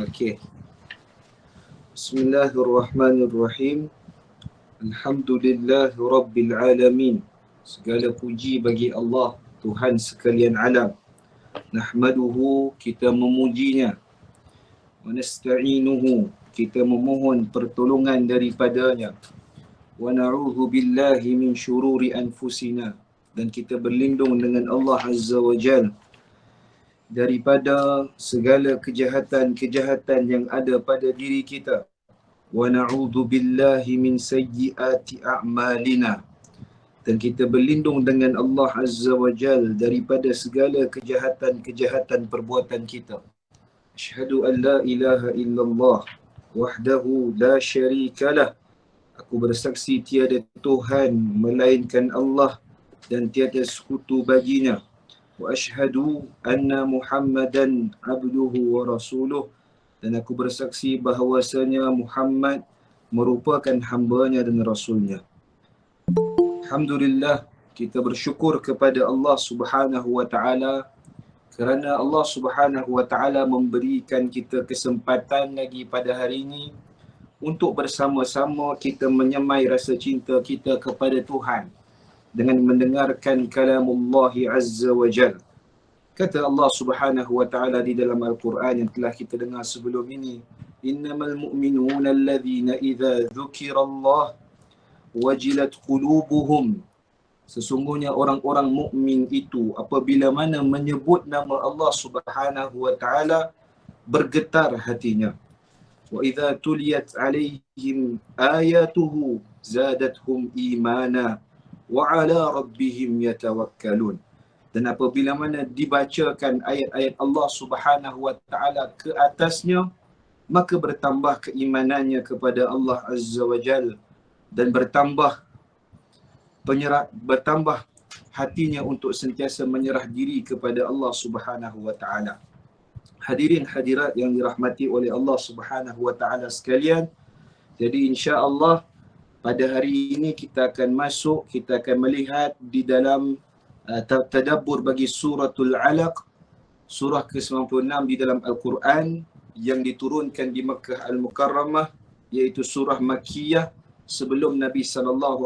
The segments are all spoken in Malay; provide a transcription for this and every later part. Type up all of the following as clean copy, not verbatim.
Okey. Bismillahirrahmanirrahim. Alhamdulillahirabbil alamin. Segala puji bagi Allah, Tuhan sekalian alam. Nahmaduhu, kita memujinya. Wa nasta'inuhu, kita memohon pertolongan daripadanya. Wa na'udzu billahi min syururi anfusina, dan kita berlindung dengan Allah Azza wa Jalla daripada segala kejahatan-kejahatan yang ada pada diri kita. Wa na'udzu billahi min sayyiati a'malina, dan kita berlindung dengan Allah Azza wa Jal daripada segala kejahatan-kejahatan perbuatan kita. Asyhadu an la ilaha illallah wahdahu la syarikalah. Aku bersaksi tiada Tuhan melainkan Allah dan tiada sekutu baginya. Wa asyhadu anna Muhammadan abduhu wa rasuluh, dan aku bersaksi bahawasanya Muhammad merupakan hamba-Nya dan rasulnya. Alhamdulillah, kita bersyukur kepada Allah Subhanahu wa taala kerana Allah Subhanahu wa taala memberikan kita kesempatan lagi pada hari ini untuk bersama-sama kita menyemai rasa cinta kita kepada Tuhan dengan mendengarkan kalamullah Azza wa Jal. Kata Allah Subhanahu wa taala di dalam Al-Quran yang telah kita dengar sebelum ini, innamal mu'minuna alladhina idza dzukirallah wajilat qulubuhum. Sesungguhnya orang-orang mukmin itu apabila mana menyebut nama Allah Subhanahu wa taala bergetar hatinya. Wa idza tuliyat alaihim ayatuhu zadatuhum imana wa ala rabbihim yatawakkalun. Dan apabila mana dibacakan ayat-ayat Allah Subhanahu wa taala ke atasnya, maka bertambah keimanannya kepada Allah Azza wa Jalla dan bertambah hatinya untuk sentiasa menyerah diri kepada Allah Subhanahu wa taala. Hadirin hadirat yang dirahmati oleh Allah Subhanahu wa taala sekalian, jadi insya-Allah pada hari ini kita akan melihat di dalam tadabbur bagi suratul Alaq, surah ke-96 di dalam Al-Quran yang diturunkan di Makkah Al-Mukarramah, iaitu surah Makkiyah sebelum Nabi SAW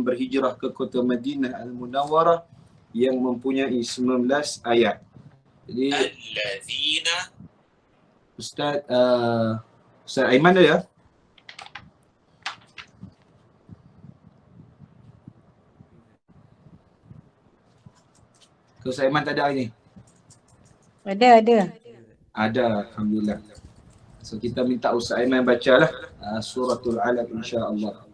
berhijrah ke kota Madinah Al-Munawwarah yang mempunyai 19 ayat. Jadi Ustaz Aiman ada ya? Ustaz Aiman tak ada hari ni? Ada. Ada, alhamdulillah. So kita minta Ustaz Aiman bacalah suratul Alaq insya-Allah.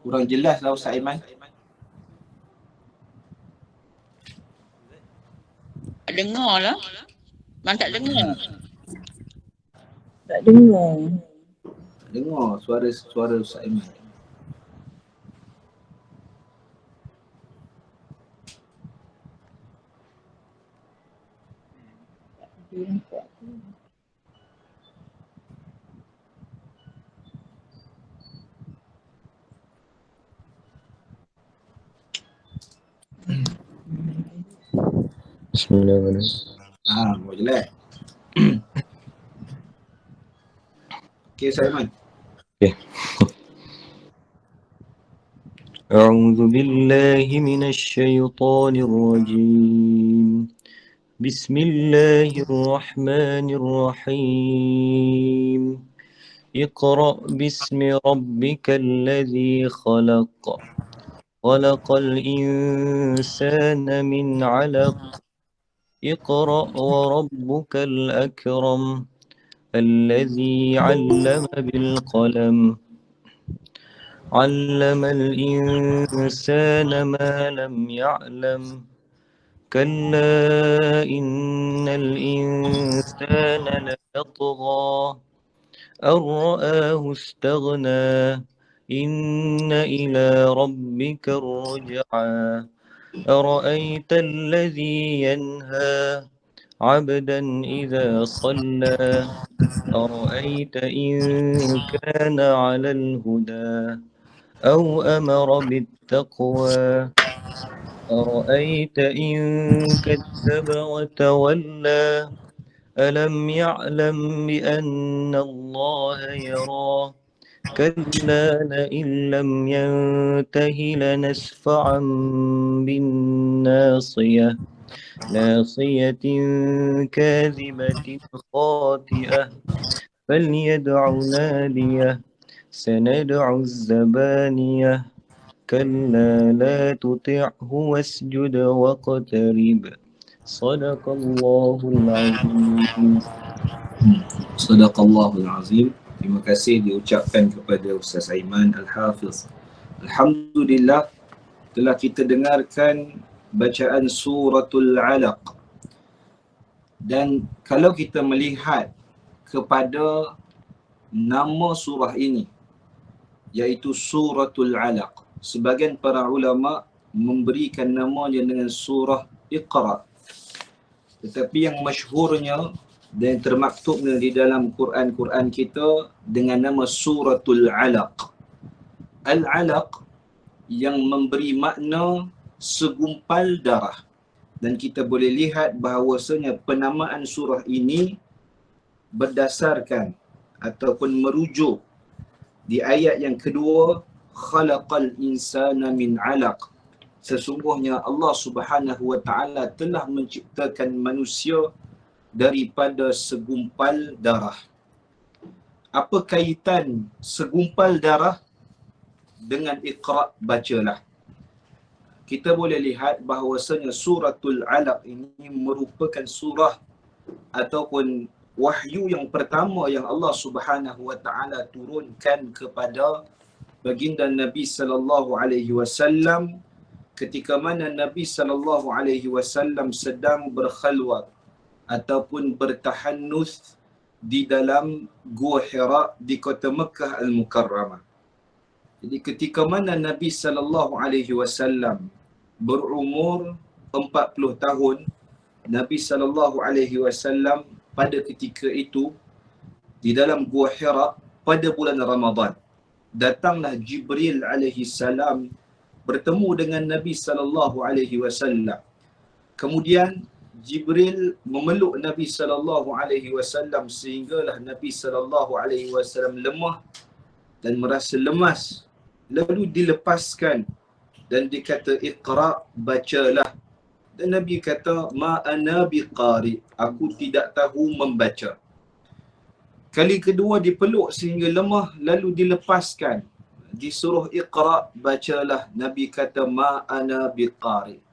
Kurang jelas lah Ustaz Aiman. Tak dengar lah. Memang tak dengar. Tak dengar. Dengar suara Ustaz Aiman. Bismillahirrahmanirrahim. Boleh jelas. Okey Ustaz Aiman. Okay. أعوذ بالله من الشيطان الرجيم. بسم الله الرحمن الرحيم. اقرأ باسم ربك الذي خلق. خلق الإنسان من علق. اقرأ وربك الأكرم. الذي علم بالقلم. علم الإنسان ما لم يعلم. كلا إن الإنسان ليطغى أن رآه استغنى. إن إلى ربك الرجعى أرأيت الذي ينهى عبدا إذا صلى أرأيت إن كان على الهدى أو أمر بالتقوى أرأيت إن كذب وتولى ألم يعلم بأن الله يرى كلا لئن لم ينته لنسفعا بالناصية ناصية كاذبة خاطئة فليدع ناديه سندع الزبانية كلا لا تطعه واسجد واقترب صدق الله العظيم. Sadaqallahul Azim. Terima kasih diucapkan kepada Ustaz Aiman Al-Hafiz. Alhamdulillah, telah kita dengarkan bacaan suratul Alaq. Dan kalau kita melihat kepada nama surah ini, iaitu suratul Alaq, sebagian para ulama memberikan namanya dengan surah Iqra. Tetapi yang masyhurnya dan termaktubnya di dalam Quran kita dengan nama suratul Alaq. Al-Alaq yang memberi makna segumpal darah. Dan kita boleh lihat bahawasanya penamaan surah ini berdasarkan ataupun merujuk di ayat yang kedua, khalaqal insana min alaq. Sesungguhnya Allah Subhanahu wa taala telah menciptakan manusia daripada segumpal darah. Apa kaitan segumpal darah dengan Iqra, bacalah? Kita boleh lihat bahawasanya suratul Alaq ini merupakan surah ataupun wahyu yang pertama yang Allah Subhanahu wa taala turunkan kepada baginda Nabi sallallahu alaihi wasallam ketika mana Nabi sallallahu alaihi wasallam sedang berkhalwat ataupun bertahannuth di dalam Gua Hira di kota Mekah Al-Mukarramah. Jadi ketika mana Nabi sallallahu alaihi wasallam berumur 40 tahun, Nabi sallallahu alaihi wasallam pada ketika itu di dalam Gua Hira pada bulan Ramadan, datanglah Jibril alaihi salam bertemu dengan Nabi sallallahu alaihi wasallam. Kemudian Jibril memeluk Nabi sallallahu alaihi wasallam sehinggalah Nabi sallallahu alaihi wasallam lemah dan merasa lemas. Lalu dilepaskan dan dikata Iqra, bacalah. Dan Nabi kata ma ana biqari, aku tidak tahu membaca. Kali kedua dipeluk sehingga lemah lalu dilepaskan. Disuruh Iqra, bacalah. Nabi kata ma ana biqari.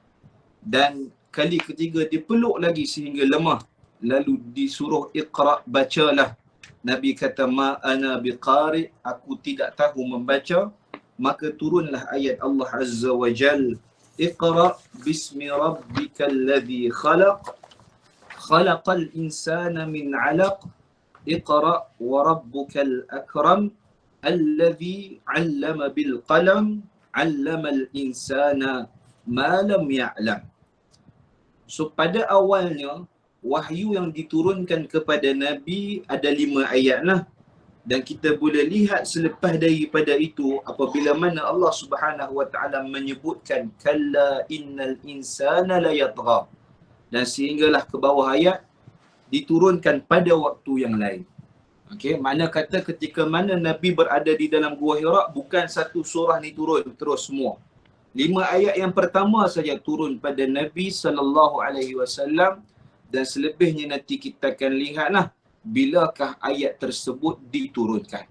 Dan kali ketiga dipeluk lagi sehingga lemah lalu disuruh Iqra, bacalah. Nabi kata ma ana biqari, aku tidak tahu membaca. Maka turunlah ayat Allah Azza wa Jal, Iqra bismi rabbikal ladzi khalaq khalaqal insana min 'alaq Iqra wa rabbukal akram alladzi 'allama bil qalam 'allamal insana ma lam ya'lam. So pada awalnya wahyu yang diturunkan kepada Nabi ada 5 ayat lah. Dan kita boleh lihat selepas daripada itu apabila mana Allah Subhanahu wa taala menyebutkan kalla innal insana la yatgha, dan sehinggalah ke bawah ayat diturunkan pada waktu yang lain. Okey, mana kata ketika mana Nabi berada di dalam Gua Hira, bukan satu surah ni turun terus semua. 5 ayat yang pertama saja turun pada Nabi sallallahu alaihi wasallam, dan selebihnya nanti kita akan lihatlah bilakah ayat tersebut diturunkan.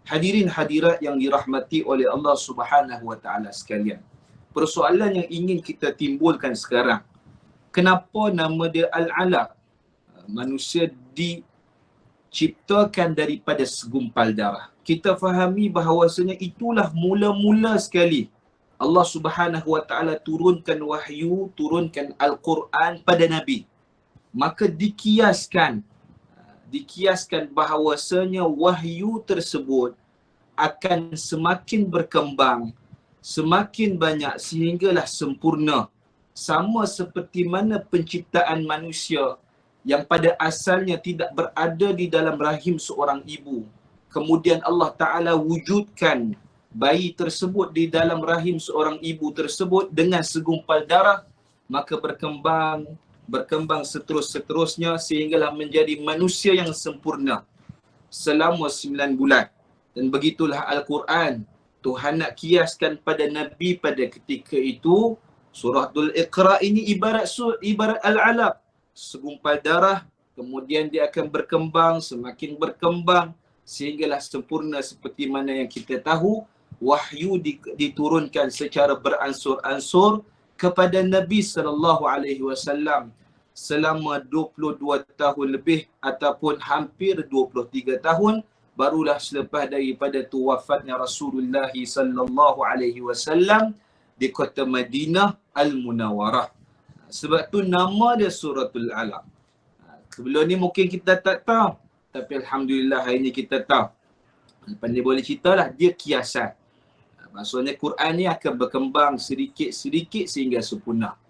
Hadirin hadirat yang dirahmati oleh Allah Subhanahu wa taala sekalian. Persoalan yang ingin kita timbulkan sekarang, kenapa nama dia Al-Alaq? Manusia diciptakan daripada segumpal darah. Kita fahami bahawasanya itulah mula-mula sekali Allah Subhanahu wa taala turunkan wahyu, turunkan Al-Quran pada Nabi. Maka dikiaskan bahawasanya wahyu tersebut akan semakin berkembang, semakin banyak sehinggalah sempurna sama seperti mana penciptaan manusia yang pada asalnya tidak berada di dalam rahim seorang ibu. Kemudian Allah Ta'ala wujudkan bayi tersebut di dalam rahim seorang ibu tersebut dengan segumpal darah, maka berkembang seterusnya sehinggalah menjadi manusia yang sempurna selama 9 bulan. Dan begitulah Al-Quran. Tuhan nak kiaskan pada Nabi pada ketika itu, suratul Iqra ini ibarat al-alaq, segumpal darah, kemudian dia akan berkembang, semakin berkembang sehinggalah sempurna seperti mana yang kita tahu. Wahyu diturunkan secara beransur-ansur kepada Nabi SAW selama 22 tahun lebih ataupun hampir 23 tahun, barulah selepas daripada tu wafatnya Rasulullah SAW di kota Madinah Al-Munawwarah. Sebab tu nama dia Suratul Alaq. Sebelum ni mungkin kita tak tahu, tapi alhamdulillah hari ni kita tahu. Lepas ni boleh ceritalah, dia kiasan. Maksudnya Quran ni akan berkembang sedikit-sedikit sehingga sempurna.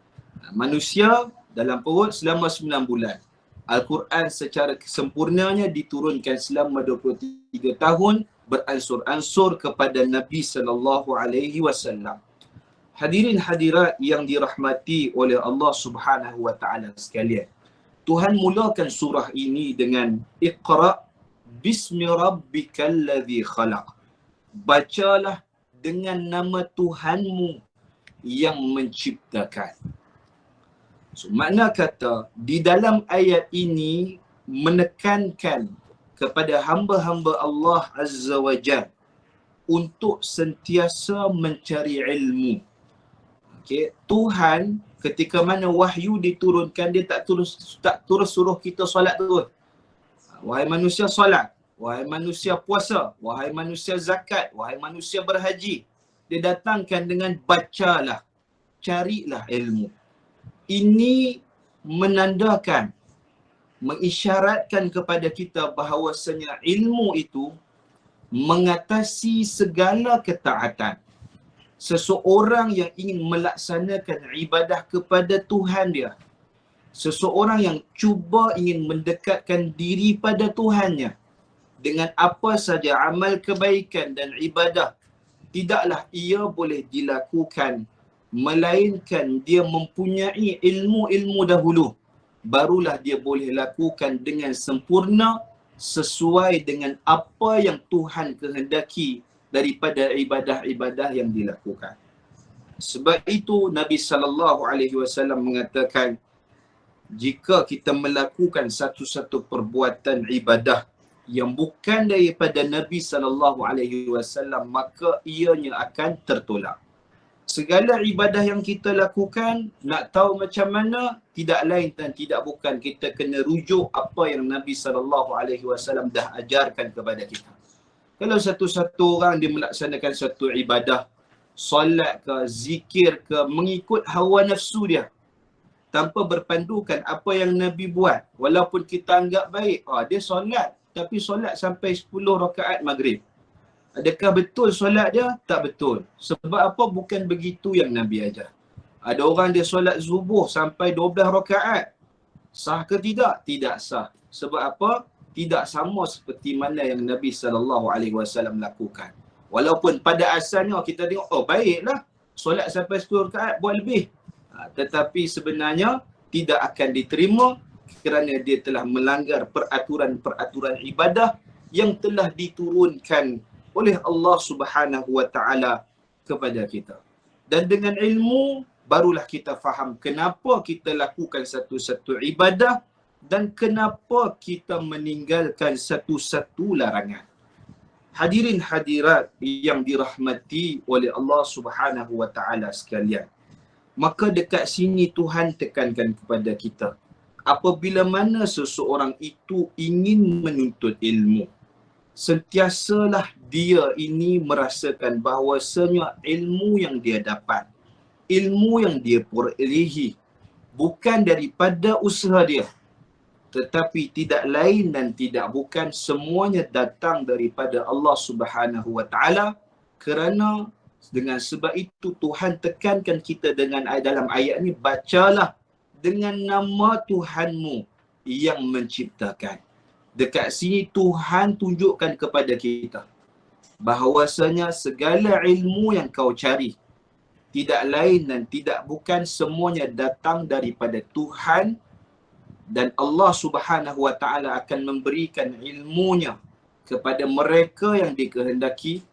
Manusia dalam perut selama 9 bulan. Al-Quran secara sempurnanya diturunkan selama 23 tahun beransur-ansur kepada Nabi SAW. Hadirin hadirat yang dirahmati oleh Allah Subhanahu wa taala sekalian. Tuhan mulakan surah ini dengan Iqra bismi rabbikal ladzi khalaq. Bacalah dengan nama Tuhanmu yang menciptakan. So, makna kata di dalam ayat ini menekankan kepada hamba-hamba Allah Azza wa Jalla untuk sentiasa mencari ilmu. Okay. Tuhan ketika mana wahyu diturunkan, dia tak terus suruh kita solat terus. Wahai manusia solat, wahai manusia puasa, wahai manusia zakat, wahai manusia berhaji. Dia datangkan dengan bacalah, carilah ilmu. Ini menandakan, mengisyaratkan kepada kita bahawasanya ilmu itu mengatasi segala ketaatan. Seseorang yang ingin melaksanakan ibadah kepada Tuhan dia, seseorang yang cuba ingin mendekatkan diri pada Tuhannya dengan apa saja amal kebaikan dan ibadah, tidaklah ia boleh dilakukan melainkan dia mempunyai ilmu-ilmu dahulu, barulah dia boleh lakukan dengan sempurna sesuai dengan apa yang Tuhan kehendaki daripada ibadah-ibadah yang dilakukan. Sebab itu Nabi SAW mengatakan, jika kita melakukan satu-satu perbuatan ibadah yang bukan daripada Nabi SAW, maka ianya akan tertolak. Segala ibadah yang kita lakukan, nak tahu macam mana, tidak lain dan tidak bukan kita kena rujuk apa yang Nabi SAW dah ajarkan kepada kita. Kalau satu-satu orang dia melaksanakan satu ibadah, solat ke, zikir ke, mengikut hawa nafsu dia, tanpa berpandukan apa yang Nabi buat, walaupun kita anggap baik, dia solat, tapi solat sampai 10 rakaat maghrib. Adakah betul solat dia? Tak betul. Sebab apa? Bukan begitu yang Nabi ajar. Ada orang dia solat subuh sampai 12 rakaat. Sah ke tidak? Tidak sah. Sebab apa? Tidak sama seperti mana yang Nabi SAW lakukan. Walaupun pada asalnya kita tengok, baiklah, solat sampai 10 rakaat, buat lebih. Tetapi sebenarnya tidak akan diterima kerana dia telah melanggar peraturan-peraturan ibadah yang telah diturunkan oleh Allah Subhanahu wa taala kepada kita. Dan dengan ilmu barulah kita faham kenapa kita lakukan satu-satu ibadah dan kenapa kita meninggalkan satu-satu larangan. Hadirin hadirat yang dirahmati oleh Allah Subhanahu wa taala sekalian. Maka dekat sini Tuhan tekankan kepada kita, apabila mana seseorang itu ingin menuntut ilmu, sentiasalah dia ini merasakan bahawasanya ilmu yang dia dapat, ilmu yang dia perolehi, bukan daripada usaha dia, tetapi tidak lain dan tidak bukan semuanya datang daripada Allah Subhanahu wa taala, kerana Dengan sebab itu Tuhan tekankan kita dengan dalam ayat ni, bacalah dengan nama Tuhanmu yang menciptakan. Dekat sini Tuhan tunjukkan kepada kita bahawasanya segala ilmu yang kau cari tidak lain dan tidak bukan semuanya datang daripada Tuhan, dan Allah Subhanahu wa taala akan memberikan ilmunya kepada mereka yang dikehendaki,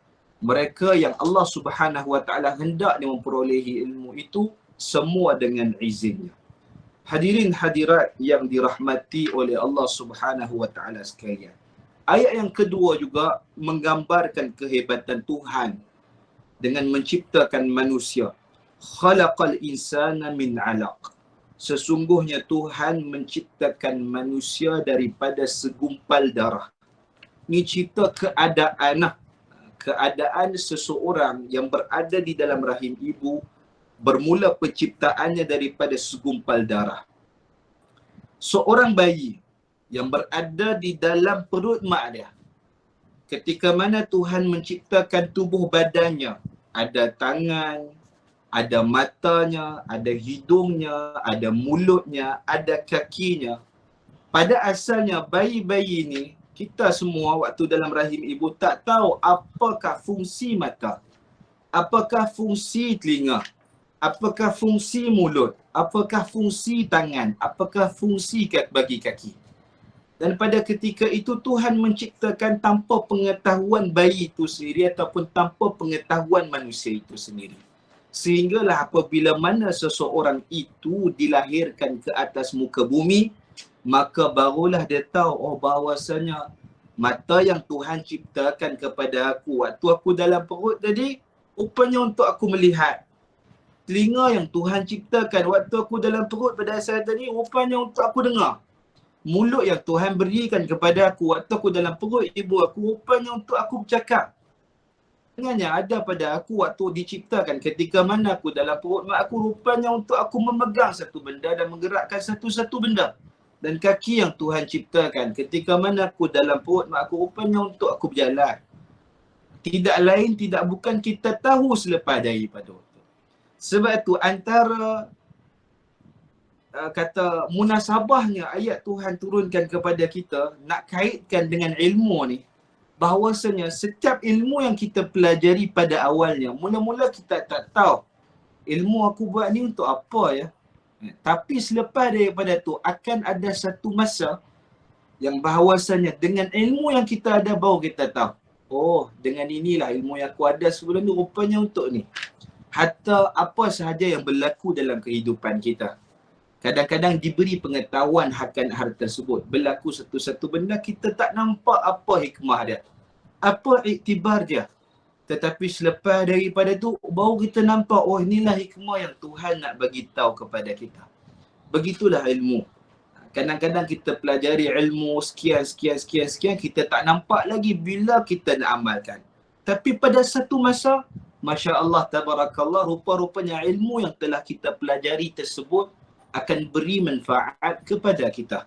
mereka yang Allah Subhanahu wa taala hendaknya memperolehi ilmu itu semua dengan izinnya. Hadirin hadirat yang dirahmati oleh Allah Subhanahu wa taala sekalian. Ayat yang kedua juga menggambarkan kehebatan Tuhan dengan menciptakan manusia. Khalaqal insana min 'alaq. Sesungguhnya Tuhan menciptakan manusia daripada segumpal darah. Ini cerita keadaan seseorang yang berada di dalam rahim ibu, bermula penciptaannya daripada segumpal darah. Seorang bayi yang berada di dalam perut mak dia, ketika mana Tuhan menciptakan tubuh badannya, ada tangan, ada matanya, ada hidungnya, ada mulutnya, ada kakinya. Pada asalnya bayi-bayi ni, kita semua waktu dalam rahim ibu tak tahu apakah fungsi mata, apakah fungsi telinga, apakah fungsi mulut, apakah fungsi tangan, apakah fungsi bagi kaki. Dan pada ketika itu Tuhan menciptakan tanpa pengetahuan bayi itu sendiri ataupun tanpa pengetahuan manusia itu sendiri. Sehinggalah apabila mana seseorang itu dilahirkan ke atas muka bumi, maka barulah dia tahu, oh bahawasanya mata yang Tuhan ciptakan kepada aku waktu aku dalam perut tadi, rupanya untuk aku melihat. Telinga yang Tuhan ciptakan waktu aku dalam perut pada asal tadi, rupanya untuk aku dengar. Mulut yang Tuhan berikan kepada aku waktu aku dalam perut ibu aku, rupanya untuk aku bercakap. Dengannya ada pada aku waktu diciptakan ketika mana aku dalam perut mak aku, rupanya untuk aku memegang satu benda dan menggerakkan satu-satu benda. Dan kaki yang Tuhan ciptakan ketika mana aku dalam perut mak aku, rupanya untuk aku berjalan. Tidak lain, tidak bukan kita tahu selepas daripada itu. Sebab itu antara kata munasabahnya ayat Tuhan turunkan kepada kita nak kaitkan dengan ilmu ni, bahawasanya setiap ilmu yang kita pelajari pada awalnya, mula-mula kita tak tahu ilmu aku buat ni untuk apa ya. Tapi selepas daripada tu akan ada satu masa yang bahawasanya dengan ilmu yang kita ada baru kita tahu, oh dengan inilah ilmu yang aku ada sebelum ni rupanya untuk ni. Hatta apa sahaja yang berlaku dalam kehidupan kita, kadang-kadang diberi pengetahuan akan hal tersebut. Berlaku satu-satu benda, kita tak nampak apa hikmah dia, apa iktibar dia. Tetapi selepas daripada tu, baru kita nampak, oh inilah hikmah yang Tuhan nak bagi tahu kepada kita. Begitulah ilmu. Kadang-kadang kita pelajari ilmu sekian, kita tak nampak lagi bila kita nak amalkan. Tapi pada satu masa, Masya Allah, Tabarakallah, rupa-rupanya ilmu yang telah kita pelajari tersebut akan beri manfaat kepada kita.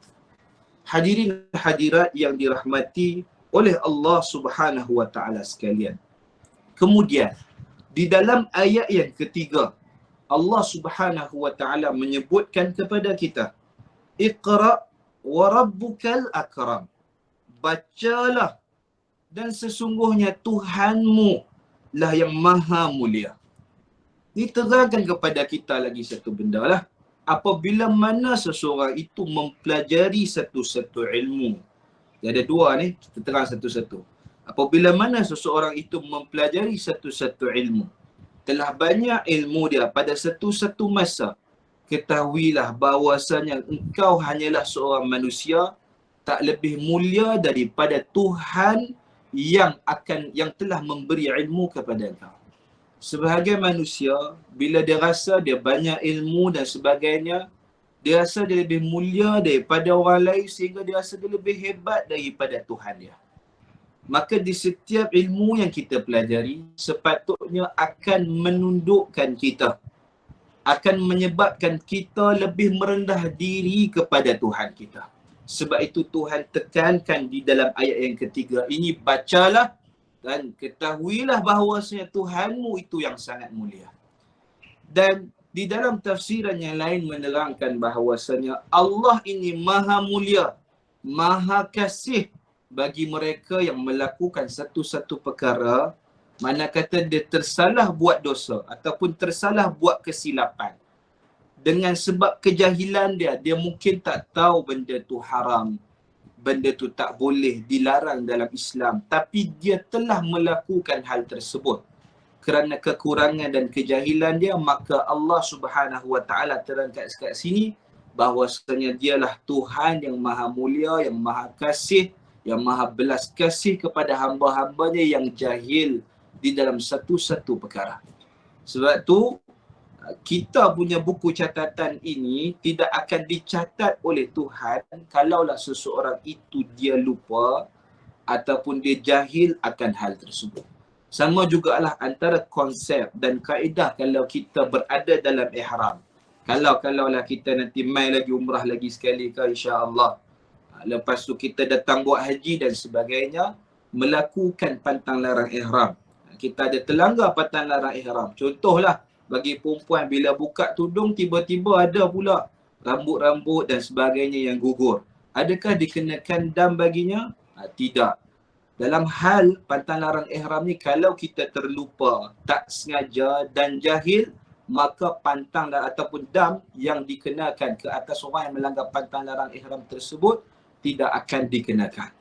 Hadirin hadirat yang dirahmati oleh Allah Subhanahu wa taala sekalian. Kemudian di dalam ayat yang ketiga, Allah Subhanahu wa taala menyebutkan kepada kita, Iqra wa rabbukal akram. Bacalah dan sesungguhnya Tuhanmu lah yang maha mulia. Ini terangkan kepada kita lagi satu benda lah. Apabila mana seseorang itu mempelajari satu-satu ilmu, ada dua ni, kita terang satu-satu. Apabila mana seseorang itu mempelajari satu-satu ilmu, telah banyak ilmu dia pada satu-satu masa, ketahuilah bahawasanya engkau hanyalah seorang manusia, tak lebih mulia daripada Tuhan yang telah memberi ilmu kepada engkau. Sebahagian manusia, bila dia rasa dia banyak ilmu dan sebagainya, dia rasa dia lebih mulia daripada orang lain sehingga dia rasa dia lebih hebat daripada Tuhan dia. Maka di setiap ilmu yang kita pelajari, sepatutnya akan menundukkan kita, akan menyebabkan kita lebih merendah diri kepada Tuhan kita. Sebab itu Tuhan tekankan di dalam ayat yang ketiga ini, bacalah Dan ketahuilah bahawasanya Tuhanmu itu yang sangat mulia. Dan di dalam tafsiran yang lain menerangkan bahawasanya Allah ini maha mulia, maha kasih bagi mereka yang melakukan satu-satu perkara, mana kata dia tersalah buat dosa ataupun tersalah buat kesilapan. Dengan sebab kejahilan dia mungkin tak tahu benda tu haram, benda tu tak boleh, dilarang dalam Islam. Tapi dia telah melakukan hal tersebut. Kerana kekurangan dan kejahilan dia, maka Allah Subhanahu Wa Taala terangkat kat sini bahawasanya dialah Tuhan yang maha mulia, yang maha kasih, yang maha belas kasih kepada hamba-hambanya yang jahil di dalam satu-satu perkara. Sebab tu kita punya buku catatan ini tidak akan dicatat oleh Tuhan kalaulah seseorang itu dia lupa ataupun dia jahil akan hal tersebut. Sama jugalah antara konsep dan kaedah kalau kita berada dalam ihram. Kalaulah kita nanti mai lagi umrah lagi sekali ke insya-Allah. Lepas tu kita datang buat haji dan sebagainya, melakukan pantang larang ihram. Kita ada terlanggar pantang larang ihram. Contohlah bagi perempuan bila buka tudung tiba-tiba ada pula rambut-rambut dan sebagainya yang gugur. Adakah dikenakan dam baginya? Tidak. Dalam hal pantang larang ihram ni, kalau kita terlupa, tak sengaja dan jahil, maka pantang ataupun dam yang dikenakan ke atas orang yang melanggar pantang larang ihram tersebut tidak akan dikenakan.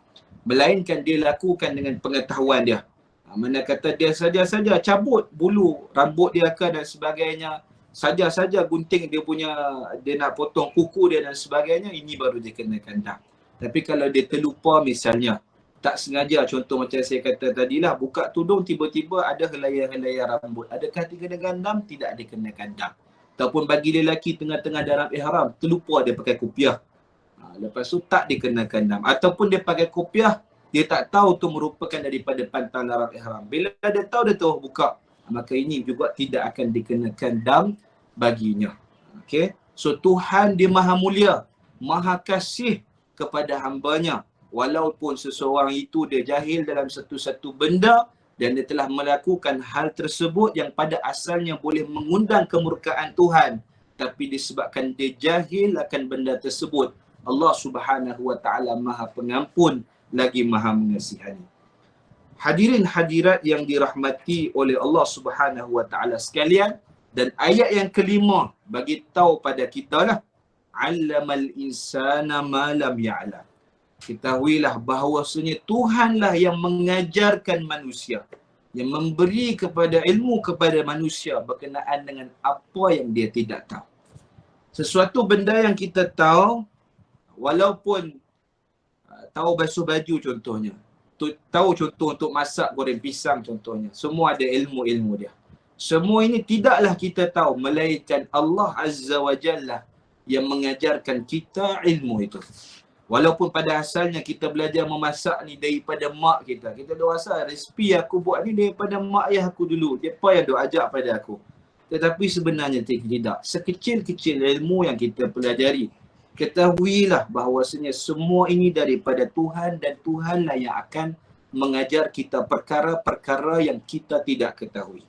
Melainkan dia lakukan dengan pengetahuan dia. Mana kata dia saja-saja cabut bulu rambut dia ke dan sebagainya, saja-saja gunting dia nak potong kuku dia dan sebagainya, ini baru dia kenakan dam. Tapi kalau dia terlupa misalnya, tak sengaja, contoh macam saya kata tadilah, buka tudung tiba-tiba ada helai-helai rambut, adakah dikenakan dam? Tidak dikenakan dam. Ataupun bagi lelaki tengah-tengah dalam ihram, terlupa dia pakai kopiah, lepas tu tak dikenakan dam. Ataupun dia pakai kopiah, dia tak tahu tu merupakan daripada pantang larang ihram. Bila dia tahu, dia tahu buka, maka ini juga tidak akan dikenakan dam baginya. Okay? So Tuhan dia maha mulia, maha kasih kepada hambanya. Walaupun seseorang itu dia jahil dalam satu-satu benda dan dia telah melakukan hal tersebut yang pada asalnya boleh mengundang kemurkaan Tuhan, tapi disebabkan dia jahil akan benda tersebut, Allah Subhanahu Wa Taala Maha Pengampun lagi Maha Mengasihani. Hadirin hadirat yang dirahmati oleh Allah Subhanahu Wa Taala sekalian, dan ayat yang kelima bagi tahu pada kita lah, 'allamal insana ma lam ya'lam. Ketahuilah bahawasanya Tuhanlah yang mengajarkan manusia, yang memberi kepada ilmu kepada manusia berkenaan dengan apa yang dia tidak tahu. Sesuatu benda yang kita tahu, walaupun tahu basuh baju contohnya, tahu contoh untuk masak goreng pisang contohnya, semua ada ilmu-ilmu dia. Semua ini tidaklah kita tahu, melainkan Allah Azza wa Jalla yang mengajarkan kita ilmu itu. Walaupun pada asalnya kita belajar memasak ni daripada mak kita. Kita dah rasa resipi aku buat ni daripada mak ayah aku dulu. Dia apa yang dia ajak pada aku. Tetapi sebenarnya tidak. Sekecil-kecil ilmu yang kita pelajari, ketahuilah bahawasanya semua ini daripada Tuhan, dan Tuhanlah yang akan mengajar kita perkara-perkara yang kita tidak ketahui.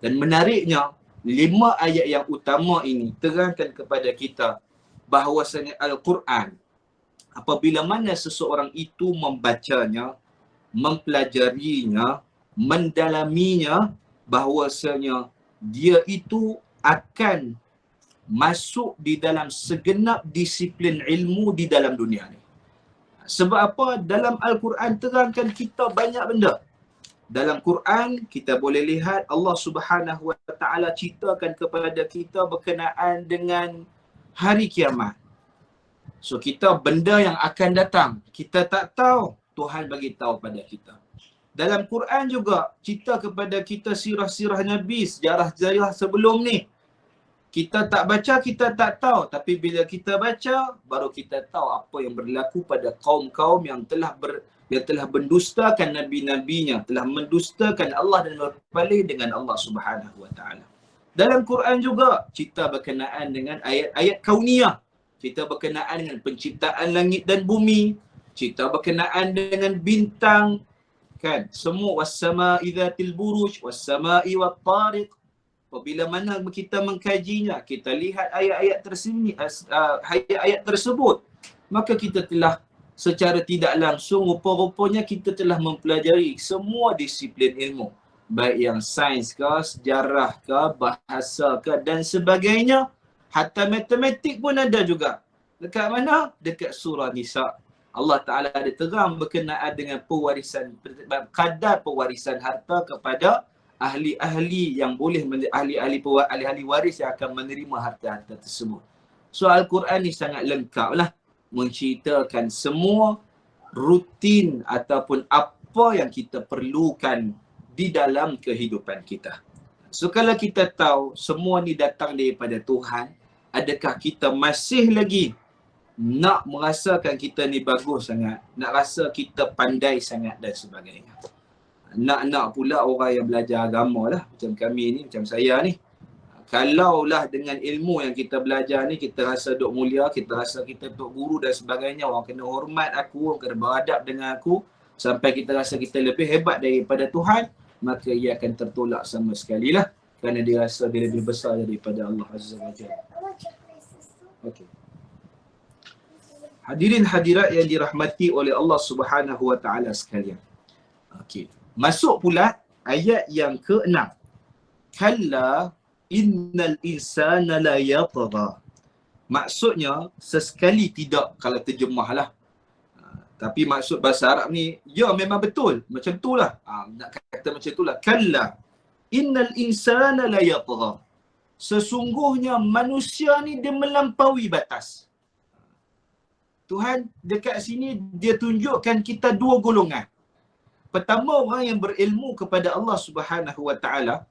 Dan menariknya, 5 ayat yang utama ini terangkan kepada kita bahawasanya Al-Quran, apabila mana seseorang itu membacanya, mempelajarinya, mendalaminya, bahawasanya dia itu akan masuk di dalam segenap disiplin ilmu di dalam dunia ni. Sebab apa? Dalam Al-Quran terangkan kita banyak benda. Dalam Quran kita boleh lihat Allah Subhanahu Wa Taala ceritakan kepada kita berkenaan dengan hari kiamat. So kita benda yang akan datang, kita tak tahu, Tuhan bagi tahu pada kita. Dalam Quran juga cerita kepada kita sirah-sirah Nabi, sejarah-sejarah sebelum ni. Kita tak baca, kita tak tahu, tapi bila kita baca, baru kita tahu apa yang berlaku pada kaum-kaum yang telah mendustakan nabi-nabinya, telah mendustakan Allah dan berpaling dengan Allah Subhanahu Wa Taala. Dalam Quran juga cerita berkenaan dengan ayat-ayat kauniyah, cerita berkenaan dengan penciptaan langit dan bumi, cerita berkenaan dengan bintang, kan? Semua was-sama'i dzatil buruj, was-sama'i wat-tariq. Apabila mana kita mengkajinya, kita lihat ayat-ayat ayat-ayat tersebut, maka kita telah secara tidak langsung rupa-rupanya kita telah mempelajari semua disiplin ilmu, baik yang sains ke, sejarah ke, bahasa ke dan sebagainya. Hatta matematik pun ada juga. Dekat mana? Dekat surah Nisa. Allah Ta'ala ada terang berkenaan dengan pewarisan, kadar pewarisan harta kepada ahli-ahli yang boleh, ahli-ahli waris yang akan menerima harta-harta tersebut. So Al-Quran ni sangat lengkap lah, menceritakan semua rutin ataupun apa yang kita perlukan di dalam kehidupan kita. So kalau kita tahu semua ni datang daripada Tuhan, adakah kita masih lagi nak merasakan kita ni bagus sangat, nak rasa kita pandai sangat dan sebagainya? Nak pula orang yang belajar agama lah, macam kami ni, macam saya ni, kalaulah dengan ilmu yang kita belajar ni, kita rasa duk mulia, kita rasa kita duk guru dan sebagainya, orang kena hormat aku, orang kena beradab dengan aku, sampai kita rasa kita lebih hebat daripada Tuhan, maka ia akan tertolak sama sekali lah, kerana dia rasa dia lebih besar daripada Allah Azza wa Jalla. Okay. Hadirin hadirat yang dirahmati oleh Allah Subhanahu wa taala sekalian. Okey. Masuk pula ayat yang ke-6. Kalla innal insana la yatgha. Maksudnya sesekali tidak, kalau terjemahlah. Tapi maksud bahasa Arab ni, ya memang betul, macam itulah. Nak kata macam itulah. Kalla innal insana la yatgha. Sesungguhnya manusia ni dia melampaui batas. Tuhan dekat sini dia tunjukkan kita dua golongan. Pertama, orang yang berilmu kepada Allah Subhanahu wa taala.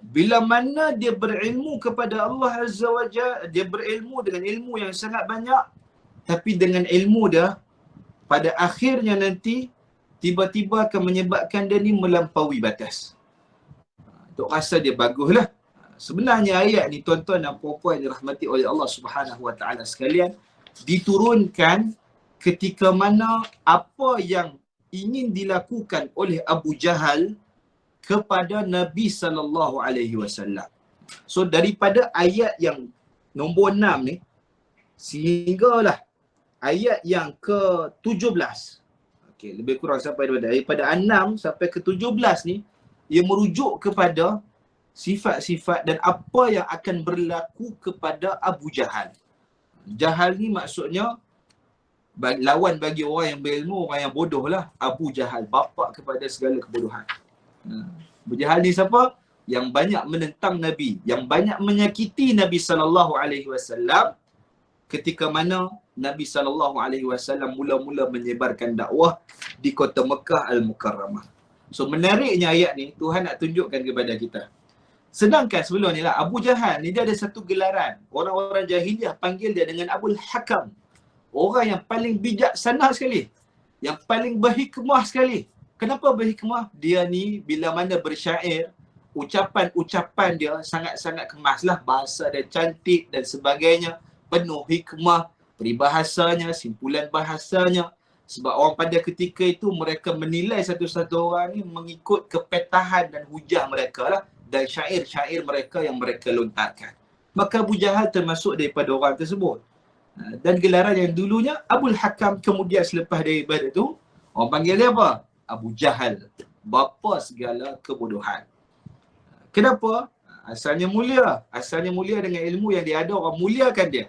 Bila mana dia berilmu kepada Allah Azza wa Jalla, dia berilmu dengan ilmu yang sangat banyak, tapi dengan ilmu dia pada akhirnya nanti tiba-tiba akan menyebabkan dia ni melampaui batas. Untuk rasa dia baguslah. Sebenarnya ayat ni tuan-tuan dan puan-puan yang dirahmati oleh Allah Subhanahu wa taala sekalian, diturunkan ketika mana apa yang ingin dilakukan oleh Abu Jahal kepada Nabi sallallahu alaihi wasallam. So daripada ayat yang nombor 6 ni sehinggalah ayat yang ke-17. Okey, lebih kurang sampai daripada 6 sampai ke-17 ni, ia merujuk kepada sifat-sifat dan apa yang akan berlaku kepada Abu Jahal. Jahal ni maksudnya lawan bagi orang yang berilmu, orang yang bodoh lah. Abu Jahal, bapa kepada segala kebodohan. Abu Jahal ni siapa? Yang banyak menentang Nabi, yang banyak menyakiti Nabi SAW ketika mana Nabi SAW mula-mula menyebarkan dakwah di kota Mekah Al-Mukarramah. So menariknya ayat ni, Tuhan nak tunjukkan kepada kita. Sedangkan sebelum ni lah, Abu Jahal ni dia ada satu gelaran. Orang-orang jahiliah panggil dia dengan Abul Hakam. Orang yang paling bijaksana sekali. Yang paling berhikmah sekali. Kenapa berhikmah? Dia ni bila mana bersyair, ucapan-ucapan dia sangat-sangat kemas lah. Bahasa dia cantik dan sebagainya. Penuh hikmah, peribahasanya, simpulan bahasanya. Sebab orang pada ketika itu mereka menilai satu-satu orang ni mengikut kepetahan dan hujah mereka lah. Dan syair-syair mereka yang mereka lontarkan. Maka Abu Jahal termasuk daripada orang tersebut. Dan gelaran yang dulunya Abul Hakam, kemudian selepas daripada itu orang panggil dia apa? Abu Jahal, bapa segala kebodohan. Kenapa? Asalnya mulia. Asalnya mulia dengan ilmu yang dia ada, orang muliakan dia.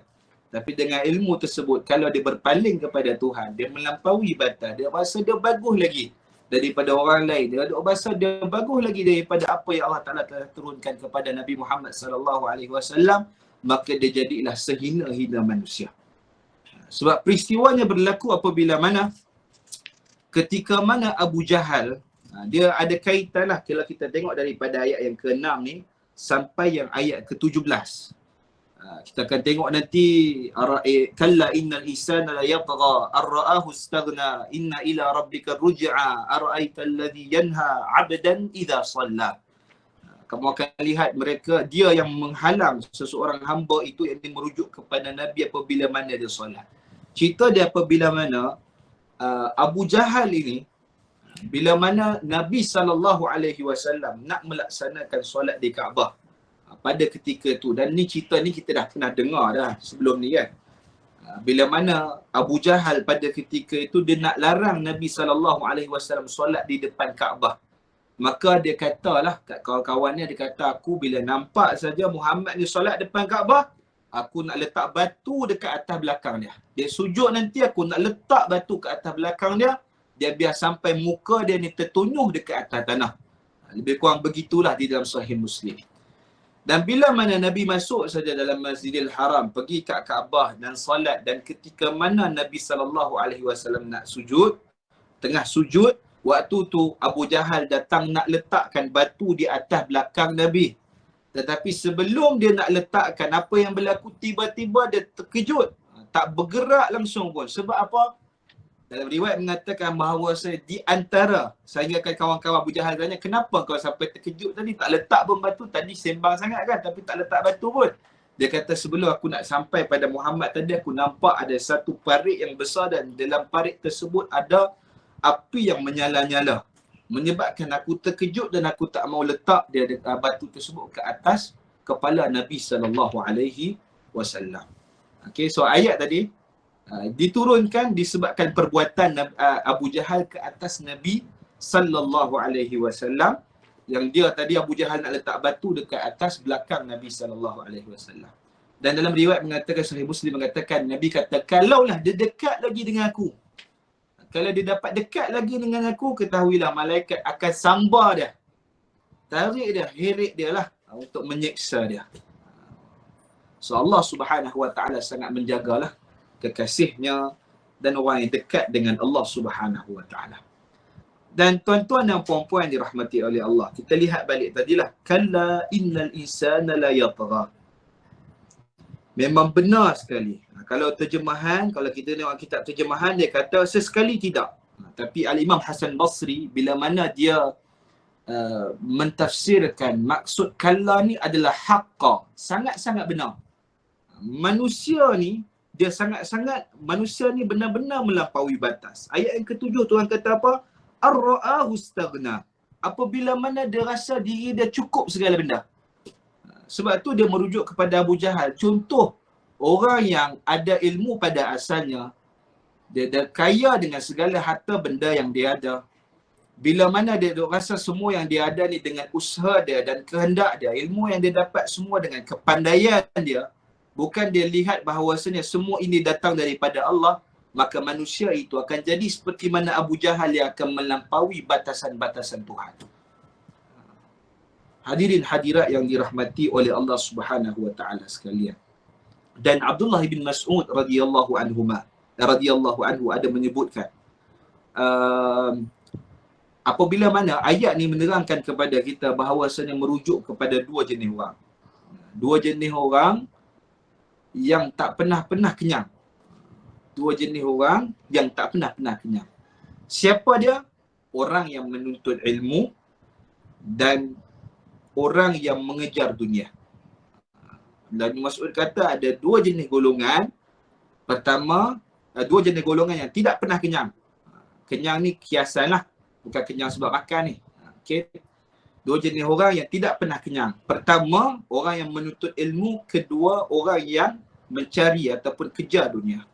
Tapi dengan ilmu tersebut, kalau dia berpaling kepada Tuhan, dia melampaui batas, dia rasa dia bagus lagi daripada orang lain. Dia rasa dia bagus lagi daripada apa yang Allah Ta'ala telah turunkan kepada Nabi Muhammad SAW, maka dia jadilah sehina-hina manusia. Sebab peristiwanya berlaku apabila mana ketika mana Abu Jahal, dia ada kaitan lah kalau kita tengok daripada ayat yang ke-6 ni sampai yang ayat ke-17. Kita akan tengok nanti, kalla innal insana la yatgha ar-ra'ahu istaghna inna ila rabbika ruj'a ara'aita alladhi yanha 'abdan idza shalla. Kamu akan lihat mereka, dia yang menghalang seseorang hamba itu yang merujuk kepada Nabi apabila mana dia solat. Cerita dia apabila mana Abu Jahal ini Bila mana Nabi SAW nak melaksanakan solat di Kaabah pada ketika itu, dan ni cerita ni kita dah pernah dengar dah sebelum ni kan. Bila mana Abu Jahal pada ketika itu dia nak larang Nabi SAW solat di depan Kaabah. Maka dia katalah kat kawan-kawannya, dia kata, aku bila nampak saja Muhammad ni solat depan Kaabah, aku nak letak batu dekat atas belakang dia. Dia sujud nanti, aku nak letak batu kat atas belakang dia, dia biar sampai muka dia ni tertunuh dekat atas tanah. Lebih kurang begitulah di dalam Sahih Muslim. Dan bila mana Nabi masuk saja dalam Masjidil Haram, pergi kat Kaabah dan salat, dan ketika mana Nabi SAW nak sujud, tengah sujud, waktu tu Abu Jahal datang nak letakkan batu di atas belakang Nabi. Tetapi sebelum dia nak letakkan, apa yang berlaku, tiba-tiba dia terkejut. Tak bergerak langsung pun. Sebab apa? Dalam riwayat mengatakan bahawa di antara, saya ingatkan kawan-kawan Abu Jahal tanya, kenapa kau sampai terkejut tadi? Tak letak pun batu. Tadi sembang sangat kan, tapi tak letak batu pun. Dia kata, sebelum aku nak sampai pada Muhammad tadi, aku nampak ada satu parit yang besar, dan dalam parit tersebut ada api yang menyala-nyala. Menyebabkan aku terkejut dan aku tak mau letak dia batu tersebut ke atas kepala Nabi SAW. Okay, so ayat tadi diturunkan disebabkan perbuatan Abu Jahal ke atas Nabi SAW, yang dia tadi Abu Jahal nak letak batu dekat atas belakang Nabi SAW. Dan dalam riwayat mengatakan, Sahih Muslim mengatakan, Nabi kata, kalaulah dia dekat lagi dengan aku, kalau dia dapat dekat lagi dengan aku, ketahuilah malaikat akan sambar dia, tarik dia, heret dia lah untuk menyeksa dia. So Allah Subhanahu Wa Taala sangat menjagalah kekasihnya dan orang yang dekat dengan Allah Subhanahu Wa Taala. Dan tuan-tuan dan puan-puan yang dirahmati oleh Allah, kita lihat balik tadilah, kalla innal insana la yatgha. Memang benar sekali. Kalau terjemahan, kalau kita tengok kitab terjemahan, dia kata sesekali tidak. Tapi Al-Imam Hasan Basri, bila mana dia mentafsirkan maksud kalla ni adalah haqqa, sangat-sangat benar. Manusia ni, dia sangat-sangat, manusia ni benar-benar melampaui batas. Ayat yang ketujuh Tuhan kata apa? Ar-ra'ahu istaghna. Apabila mana dia rasa diri dia cukup segala benda. Sebab tu dia merujuk kepada Abu Jahal. Contoh, orang yang ada ilmu pada asalnya, dia kaya dengan segala harta benda yang dia ada. Bila mana dia rasa semua yang dia ada ni dengan usaha dia dan kehendak dia, ilmu yang dia dapat semua dengan kepandaian dia, bukan dia lihat bahawasanya semua ini datang daripada Allah, maka manusia itu akan jadi seperti mana Abu Jahal yang akan melampaui batasan-batasan Tuhan. Hadirin hadirat yang dirahmati oleh Allah Subhanahu Wa Taala sekalian. Dan Abdullah bin Mas'ud radhiyallahu anhu ada menyebutkan, apabila mana ayat ni menerangkan kepada kita bahawasanya merujuk kepada dua jenis orang. Dua jenis orang yang tak pernah kenyang. Dua jenis orang yang tak pernah kenyang. Siapa dia? Orang yang menuntut ilmu dan orang yang mengejar dunia. Dan Mas'ud kata ada dua jenis golongan. Pertama, dua jenis golongan yang tidak pernah kenyang. Kenyang ni kiasan lah, bukan kenyang sebab makan ni. Okay. Dua jenis orang yang tidak pernah kenyang. Pertama, orang yang menuntut ilmu. Kedua, orang yang mencari ataupun kejar dunia.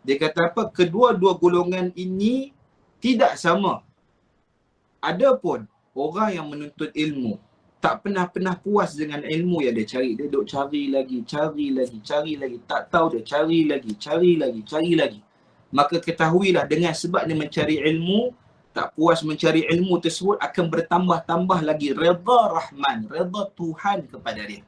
Dia kata apa? Kedua-dua golongan ini tidak sama. Adapun orang yang menuntut ilmu, tak pernah puas dengan ilmu yang dia cari. Dia duk cari lagi. Tak tahu dia cari lagi. Maka ketahuilah dengan sebab dia mencari ilmu, tak puas mencari ilmu tersebut, akan bertambah-tambah lagi redha Rahman, redha Tuhan kepada dia.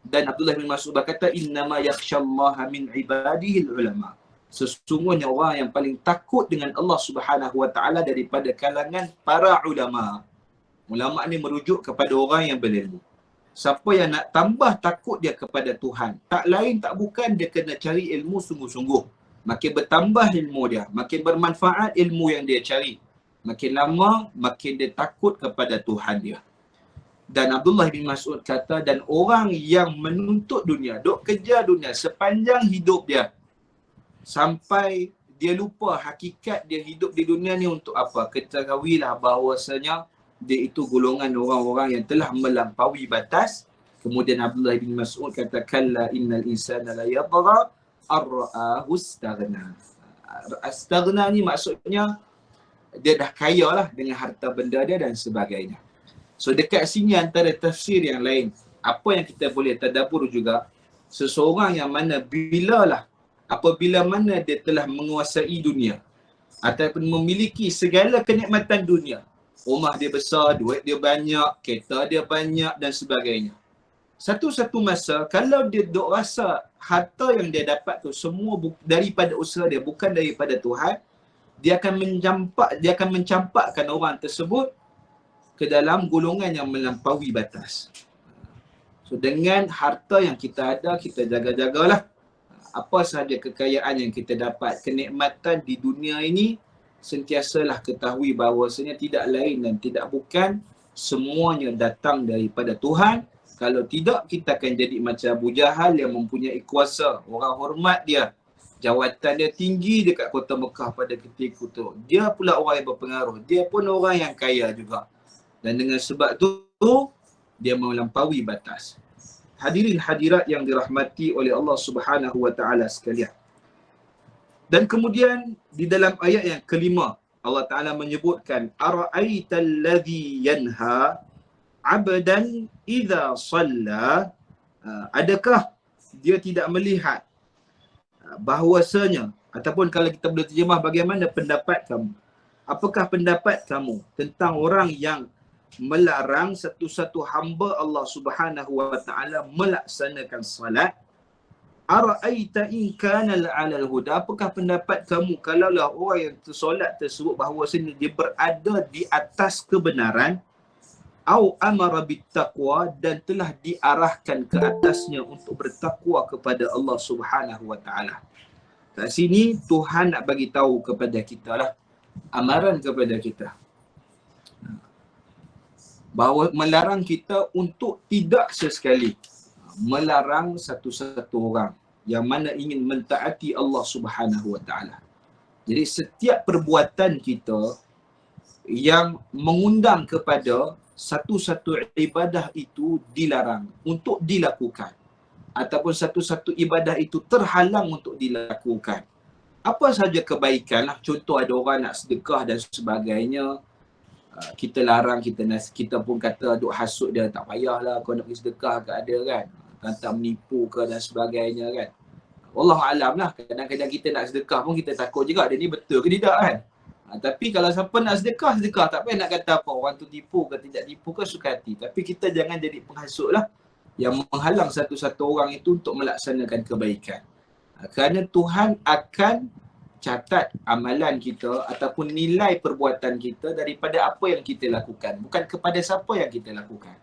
Dan Abdullah bin Mas'ud berkata, innama yakhshallaha min ibadihi ulama. Sesungguhnya orang yang paling takut dengan Allah Subhanahu Wa Taala daripada kalangan para ulama. Ulama ni merujuk kepada orang yang berilmu. Siapa yang nak tambah takut dia kepada Tuhan, tak lain tak bukan dia kena cari ilmu sungguh-sungguh. Makin bertambah ilmu dia, makin bermanfaat ilmu yang dia cari, makin lama makin dia takut kepada Tuhan dia. Dan Abdullah bin Mas'ud kata, dan orang yang menuntut dunia, duk kejar dunia sepanjang hidup dia, sampai dia lupa hakikat dia hidup di dunia ni untuk apa. Ketahuilah bahawasanya dia itu golongan orang-orang yang telah melampaui batas. Kemudian Abdullah bin Mas'ud kata, kalla innal insana la yatgha ar-ra'ahu istaghna. Istaghna ni maksudnya dia dah kaya lah dengan harta benda dia dan sebagainya. So dekat sini antara tafsir yang lain, apa yang kita boleh tadabbur juga, seseorang yang mana apabila mana dia telah menguasai dunia ataupun memiliki segala kenikmatan dunia, rumah dia besar, duit dia banyak, kereta dia banyak dan sebagainya. Satu-satu masa kalau dia duk rasa harta yang dia dapat tu semua daripada usaha dia, bukan daripada Tuhan, dia akan mencampakkan orang tersebut ke dalam golongan yang melampaui batas. So dengan harta yang kita ada, kita jaga-jagalah. Apa sahaja kekayaan yang kita dapat, kenikmatan di dunia ini, sentiasalah ketahui bahawasanya tidak lain dan tidak bukan semuanya datang daripada Tuhan. Kalau tidak, kita akan jadi macam Abu Jahal yang mempunyai kuasa, orang hormat dia, jawatan dia tinggi dekat kota Mekah pada ketika itu. Dia pula orang yang berpengaruh, dia pun orang yang kaya juga. Dan dengan sebab tu dia melampaui batas. Hadirin hadirat yang dirahmati oleh Allah Subhanahu wa taala sekalian. Dan kemudian di dalam ayat yang kelima, Allah Taala menyebutkan, ara'aital ladzi yanha 'abdan idza shalla. Adakah dia tidak melihat bahawasanya, ataupun kalau kita boleh terjemah, bagaimana pendapat kamu? Apakah pendapat kamu tentang orang yang melarang satu-satu hamba Allah Subhanahu wa taala melaksanakan salat? Ara'aita in kana 'alal huda. Apakah pendapat kamu kalaulah orang yang tersolat tersebut bahawasanya dia berada di atas kebenaran, au amara bittaqwa, dan telah diarahkan ke atasnya untuk bertakwa kepada Allah Subhanahu wa taala. Kat sini Tuhan nak bagi tahu kepada kita lah, amaran kepada kita, bahawa melarang kita untuk tidak sesekali melarang satu-satu orang yang mana ingin mentaati Allah Subhanahu wa taala. Jadi setiap perbuatan kita yang mengundang kepada satu-satu ibadah itu dilarang untuk dilakukan, ataupun satu-satu ibadah itu terhalang untuk dilakukan. Apa saja kebaikan lah, contoh ada orang nak sedekah dan sebagainya, kita larang, kita pun kata duk hasut dia, tak payahlah kau nak pergi sedekah ke ada kan, tak menipu ke dan sebagainya kan. Wallahualam lah, kadang-kadang kita nak sedekah pun kita takut juga dia ni betul ke tidak kan. Tapi kalau siapa nak sedekah, tak payah nak kata apa, orang tu tipu ke tidak tipu ke, suka hati. Tapi kita jangan jadi penghasut lah yang menghalang satu-satu orang itu untuk melaksanakan kebaikan. Kerana Tuhan akan catat amalan kita ataupun nilai perbuatan kita daripada apa yang kita lakukan, bukan kepada siapa yang kita lakukan.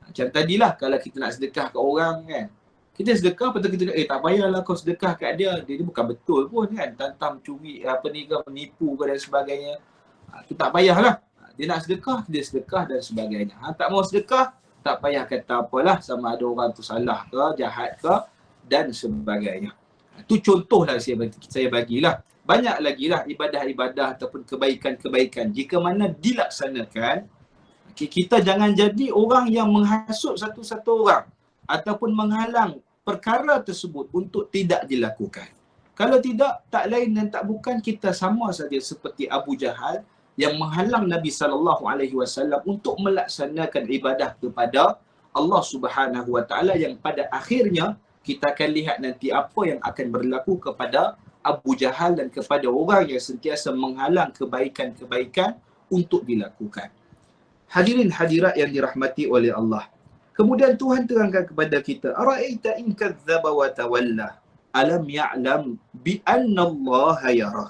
Macam tadilah, kalau kita nak sedekah ke orang kan, kita sedekah, lepas tu kita tak payahlah kau sedekah kat dia, dia bukan betul pun kan, tantam curi apa ni ke, menipu ke dan sebagainya. Itu tak payahlah. Dia nak sedekah, dia sedekah dan sebagainya. Tak mau sedekah, tak payah kata apalah, sama ada orang tu salah ke, jahat ke dan sebagainya. Itu contohlah saya bagilah. Banyak lagi lah ibadah-ibadah ataupun kebaikan-kebaikan. Jika mana dilaksanakan, kita jangan jadi orang yang menghasut satu-satu orang ataupun menghalang perkara tersebut untuk tidak dilakukan. Kalau tidak, tak lain dan tak bukan kita sama saja seperti Abu Jahal yang menghalang Nabi SAW untuk melaksanakan ibadah kepada Allah Subhanahu wa taala, yang pada akhirnya kita akan lihat nanti apa yang akan berlaku kepada Abu Jahal dan kepada orang yang sentiasa menghalang kebaikan-kebaikan untuk dilakukan. Hadirin hadirat yang dirahmati oleh Allah. Kemudian Tuhan terangkan kepada kita, ara'aita in kadzdzaba wa tawalla alam ya'lam bi anna Allah yarah.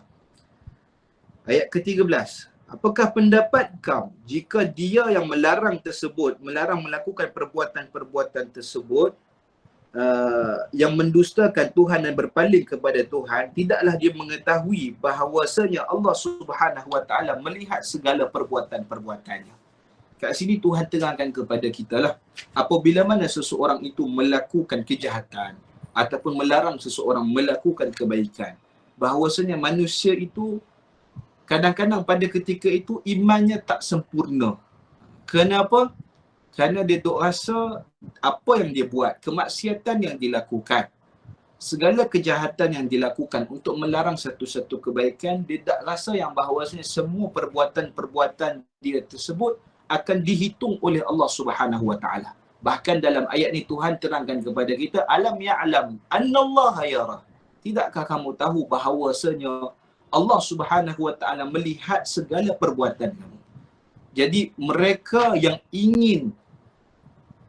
Ayat ke-13. Apakah pendapat kamu jika dia yang melarang tersebut, melarang melakukan perbuatan-perbuatan tersebut, yang mendustakan Tuhan dan berpaling kepada Tuhan, tidaklah dia mengetahui bahawasanya Allah Subhanahu wa taala melihat segala perbuatan-perbuatannya. Kat sini Tuhan terangkan kepada kita lah, apabila mana seseorang itu melakukan kejahatan ataupun melarang seseorang melakukan kebaikan, bahawasanya manusia itu kadang-kadang pada ketika itu imannya tak sempurna. Kenapa? Kerana dia duk rasa apa yang dia buat, kemaksiatan yang dilakukan, segala kejahatan yang dilakukan untuk melarang satu-satu kebaikan, dia tak rasa yang bahawasanya semua perbuatan-perbuatan dia tersebut akan dihitung oleh Allah Subhanahu Wa Taala. Bahkan dalam ayat ni Tuhan terangkan kepada kita, alam ya'lam annallaha yara. Tidakkah kamu tahu bahawasanya Allah Subhanahu Wa Taala melihat segala perbuatan kamu. Jadi mereka yang ingin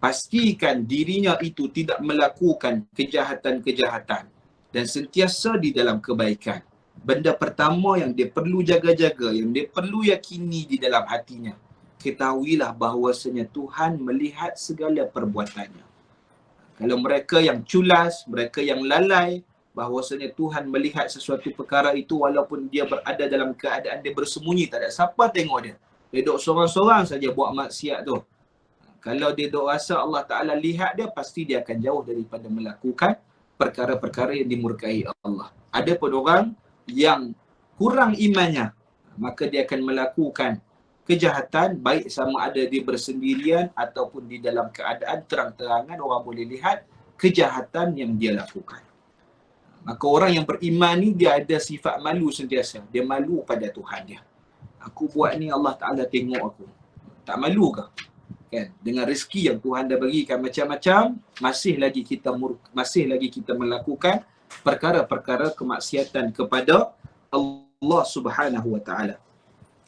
pastikan dirinya itu tidak melakukan kejahatan-kejahatan dan sentiasa di dalam kebaikan. Benda pertama yang dia perlu jaga-jaga, yang dia perlu yakini di dalam hatinya, ketahuilah bahawasanya Tuhan melihat segala perbuatannya. Kalau mereka yang culas, mereka yang lalai, bahawasanya Tuhan melihat sesuatu perkara itu walaupun dia berada dalam keadaan dia bersembunyi, tak ada siapa tengok dia. Dia duduk sorang-sorang saja buat maksiat tu. Kalau dia duk rasa Allah Ta'ala lihat dia, pasti dia akan jauh daripada melakukan perkara-perkara yang dimurkai Allah. Ada pun orang yang kurang imannya, maka dia akan melakukan kejahatan, baik sama ada dia bersendirian ataupun di dalam keadaan terang-terangan orang boleh lihat kejahatan yang dia lakukan. Maka orang yang beriman ni dia ada sifat malu sentiasa. Dia malu pada Tuhan dia. Aku buat ni Allah Ta'ala tengok aku. Tak malu ke? Kan? Dengan rezeki yang Tuhan dah berikan macam-macam, masih lagi kita melakukan perkara-perkara kemaksiatan kepada Allah Subhanahu Wa Taala.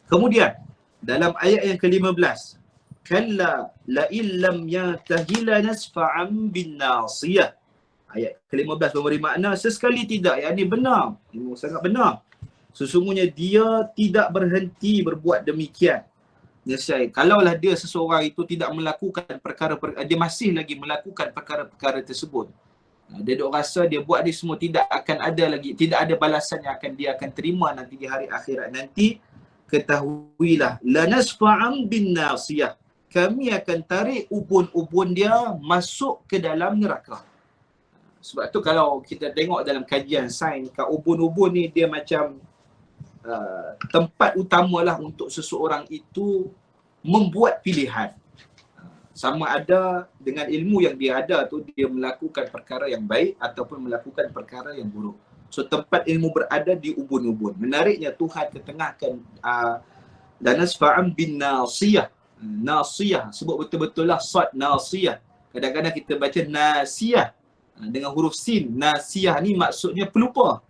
Kemudian dalam ayat yang ke-15, kalla la illam yantahila nasfa'an bin nasiyah. Ayat ke-15 memberi makna sesekali tidak, yang ini benar, ini sangat benar. Sesungguhnya dia tidak berhenti berbuat demikian. Nescaya kalaulah dia seseorang itu tidak melakukan perkara-perkara, dia masih lagi melakukan perkara-perkara tersebut, dia duk rasa dia buat ni semua tidak akan ada lagi, tidak ada balasan yang dia akan terima nanti di hari akhirat nanti, ketahuilah lanasfa'an bin nasiyah, kami akan tarik ubun-ubun dia masuk ke dalam neraka. Sebab tu kalau kita tengok dalam kajian sains, ubun-ubun ni dia macam tempat utamalah untuk seseorang itu membuat pilihan. Sama ada dengan ilmu yang dia ada tu, dia melakukan perkara yang baik ataupun melakukan perkara yang buruk. So tempat ilmu berada di ubun-ubun. Menariknya Tuhan ketengahkan lanasfa'an bin nasiyah. Nasiyah, sebut betul-betul lah sad nasiyah. Kadang-kadang kita baca nasiyah dengan huruf sin. Nasiyah ni maksudnya pelupa.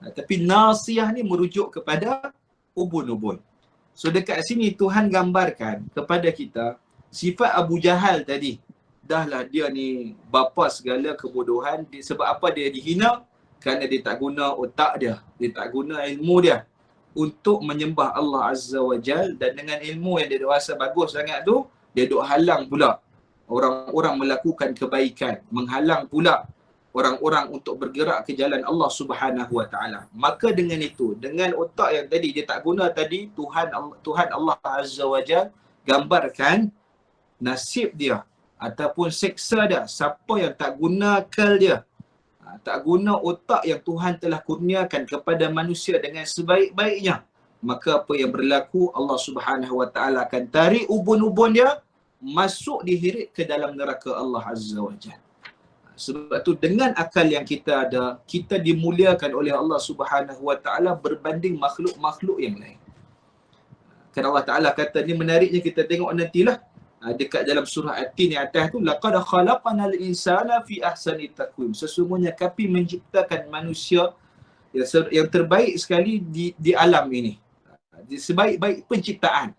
Tapi nasiyah ni merujuk kepada ubun-ubun. So dekat sini Tuhan gambarkan kepada kita sifat Abu Jahal tadi. Dahlah dia ni bapa segala kebodohan. Sebab apa dia dihina? Kerana dia tak guna otak dia. Dia tak guna ilmu dia untuk menyembah Allah Azza wa Jal. Dan dengan ilmu yang dia rasa bagus sangat tu, dia duk halang pula orang-orang melakukan kebaikan. Menghalang pula orang-orang untuk bergerak ke jalan Allah Subhanahu Wa Taala. Maka dengan itu, dengan otak yang tadi dia tak guna tadi, Tuhan Allah Azza wa Jal gambarkan nasib dia ataupun seksa dia. Siapa yang tak guna akal dia, tak guna otak yang Tuhan telah kurniakan kepada manusia dengan sebaik-baiknya, maka apa yang berlaku, Allah Subhanahu Wa Taala akan tarik ubun-ubun dia masuk dihirit ke dalam neraka Allah Azza wa Jal. Sebab tu dengan akal yang kita ada, kita dimuliakan oleh Allah Subhanahu Wa Taala berbanding makhluk-makhluk yang lain. Kan Allah Taala kata, ni menariknya kita tengok nantilah dekat dalam surah At-Tin yang atas tu, laqad khalaqnal insana fi ahsani taqwim. Sesungguhnya kami menciptakan manusia yang terbaik sekali di alam ini. Di sebaik-baik penciptaan.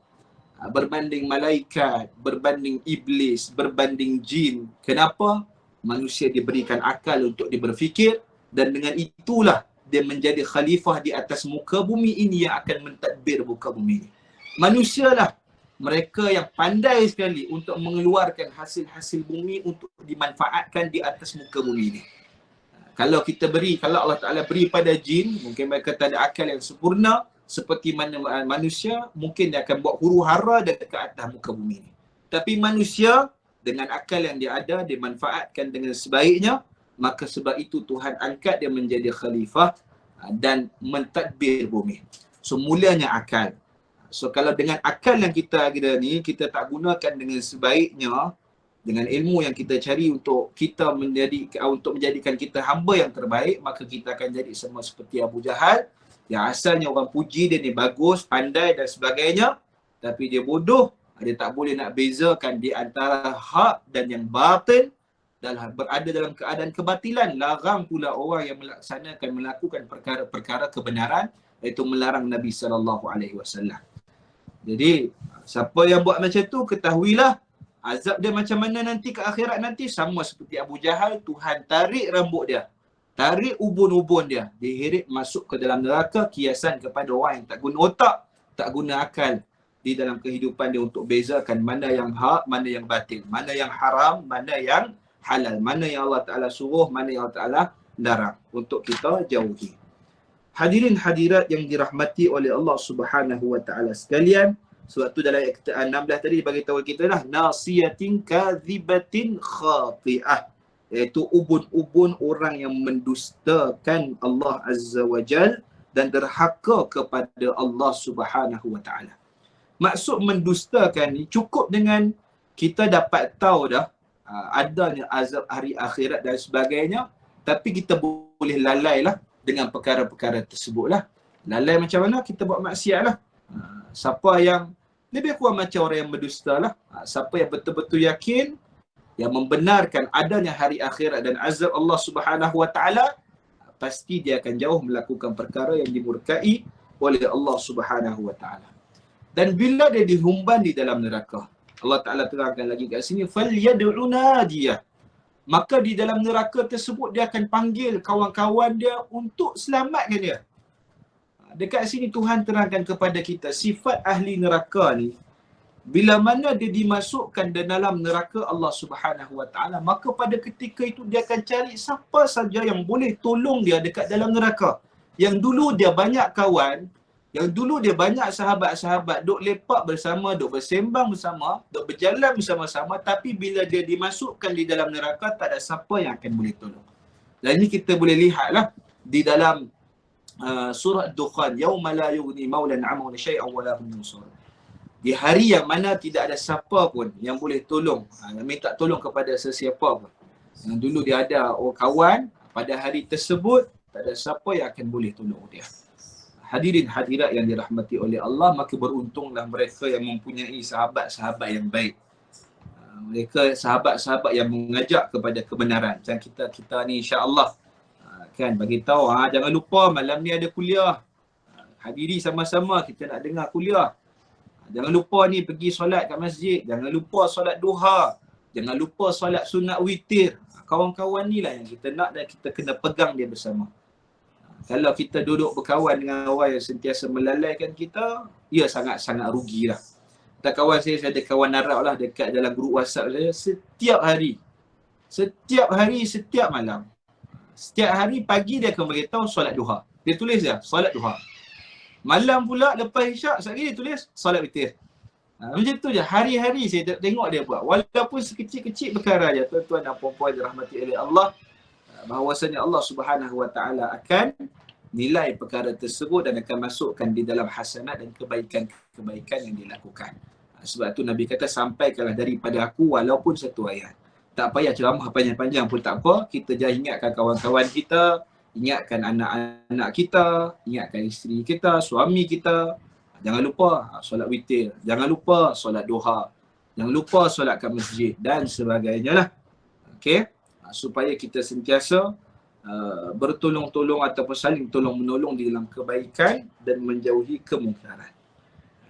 Berbanding malaikat, berbanding iblis, berbanding jin. Kenapa? Manusia diberikan akal untuk dia berfikir, dan dengan itulah dia menjadi khalifah di atas muka bumi ini yang akan mentadbir muka bumi ini. Manusialah mereka yang pandai sekali untuk mengeluarkan hasil-hasil bumi untuk dimanfaatkan di atas muka bumi ini. Kalau Allah Ta'ala beri pada jin, mungkin mereka tak ada akal yang sempurna seperti mana manusia, mungkin dia akan buat huru hara dekat atas muka bumi ini. Tapi manusia dengan akal yang dia ada, dimanfaatkan dengan sebaiknya, maka sebab itu Tuhan angkat dia menjadi khalifah dan mentadbir bumi. So mulanya akal. So kalau dengan akal yang kita ni kita tak gunakan dengan sebaiknya, dengan ilmu yang kita cari untuk kita menjadikan kita hamba yang terbaik, maka kita akan jadi sama seperti Abu Jahal yang asalnya orang puji dia ni bagus, pandai dan sebagainya, tapi dia bodoh. Dia tak boleh nak bezakan di antara hak dan yang batil, dan berada dalam keadaan kebatilan. Larang pula orang yang melakukan perkara-perkara kebenaran, iaitu melarang Nabi SAW. Jadi siapa yang buat macam tu, ketahuilah azab dia macam mana nanti ke akhirat nanti. Sama seperti Abu Jahal, Tuhan tarik rambut dia, tarik ubun-ubun dia, dihirit masuk ke dalam neraka. Kiasan kepada orang yang tak guna otak, tak guna akal di dalam kehidupan dia untuk bezakan mana yang hak, mana yang batil, mana yang haram, mana yang halal, mana yang Allah Ta'ala suruh, mana yang Allah Ta'ala larang untuk kita jauhi. Hadirin hadirat yang dirahmati oleh Allah Subhanahu wa Ta'ala sekalian, sebab tu dalam ayat 16 tadi bagi tahu kita lah, nasiyatin kadhibatin khati'ah, iaitu ubun-ubun orang yang mendustakan Allah Azza wa Jal dan derhaka kepada Allah Subhanahu wa Ta'ala. Maksud mendustakan ni cukup dengan kita dapat tahu dah adanya azab hari akhirat dan sebagainya, tapi kita boleh lalai lah dengan perkara-perkara tersebut lah. Lalai macam mana? Kita buat maksiat lah. Siapa yang lebih kurang macam orang yang berdusta lah. Siapa yang betul-betul yakin, yang membenarkan adanya hari akhirat dan azab Allah Subhanahu wa Ta'ala, pasti dia akan jauh melakukan perkara yang dimurkai oleh Allah Subhanahu wa Ta'ala. Dan bila dia dihumban di dalam neraka, Allah Ta'ala terangkan lagi kat sini, فَلْيَدْعُ نَادِيَهُ, maka di dalam neraka tersebut dia akan panggil kawan-kawan dia untuk selamatkan dia. Dekat sini Tuhan terangkan kepada kita sifat ahli neraka ni, bila mana dia dimasukkan dalam neraka Allah Subhanahu wa Ta'ala, maka pada ketika itu dia akan cari siapa saja yang boleh tolong dia dekat dalam neraka. Yang dulu dia banyak kawan, yang dulu dia banyak sahabat-sahabat, duk lepak bersama, duk bersembang bersama, duk berjalan bersama-sama, tapi bila dia dimasukkan di dalam neraka, tak ada siapa yang akan boleh tolong. Dan ini kita boleh lihatlah di dalam surah Dukhan, yauma la yughni maulan 'an maula syai'an wa la hum yunsarun. Di hari yang mana tidak ada siapa pun yang boleh tolong, yang minta tolong kepada sesiapa pun. Yang dulu dia ada orang kawan, pada hari tersebut tak ada siapa yang akan boleh tolong dia. Hadirin hadirat yang dirahmati oleh Allah, maka beruntunglah mereka yang mempunyai sahabat-sahabat yang baik. Mereka sahabat-sahabat yang mengajak kepada kebenaran. Macam kita ni insya-Allah kan bagi tahu, jangan lupa malam ni ada kuliah. Hadiri sama-sama, kita nak dengar kuliah. Jangan lupa ni pergi solat kat masjid, jangan lupa solat duha, jangan lupa solat sunat witir. Kawan-kawan ni lah yang kita nak dan kita kena pegang dia bersama. Kalau kita duduk berkawan dengan orang yang sentiasa melalaikan kita, ia sangat-sangat rugilah. Tak kawan saya ada kawan Arab lah dekat dalam grup WhatsApp saya, setiap hari, setiap malam. Setiap hari pagi dia akan beritahu solat duha. Dia tulis dia, solat duha. Malam pula lepas isyak, sekali dia tulis solat witir. Macam tu je, hari-hari saya tengok dia buat. Walaupun sekecil-kecil perkara je, tuan-tuan dan puan-puan dirahmati oleh Allah, bahawasanya Allah Subhanahu wa Ta'ala akan nilai perkara tersebut dan akan masukkan di dalam hasanat dan kebaikan-kebaikan yang dilakukan. Sebab tu Nabi kata, sampaikanlah daripada aku walaupun satu ayat. Tak payah ceramah panjang-panjang pun tak apa, kita jangan ingatkan kawan-kawan kita, ingatkan anak-anak kita, ingatkan isteri kita, suami kita. Jangan lupa solat witir, jangan lupa solat duha, jangan lupa solat kat masjid dan sebagainya lah. Okey, supaya kita sentiasa bertolong-tolong ataupun saling tolong-menolong di dalam kebaikan dan menjauhi kemungkaran.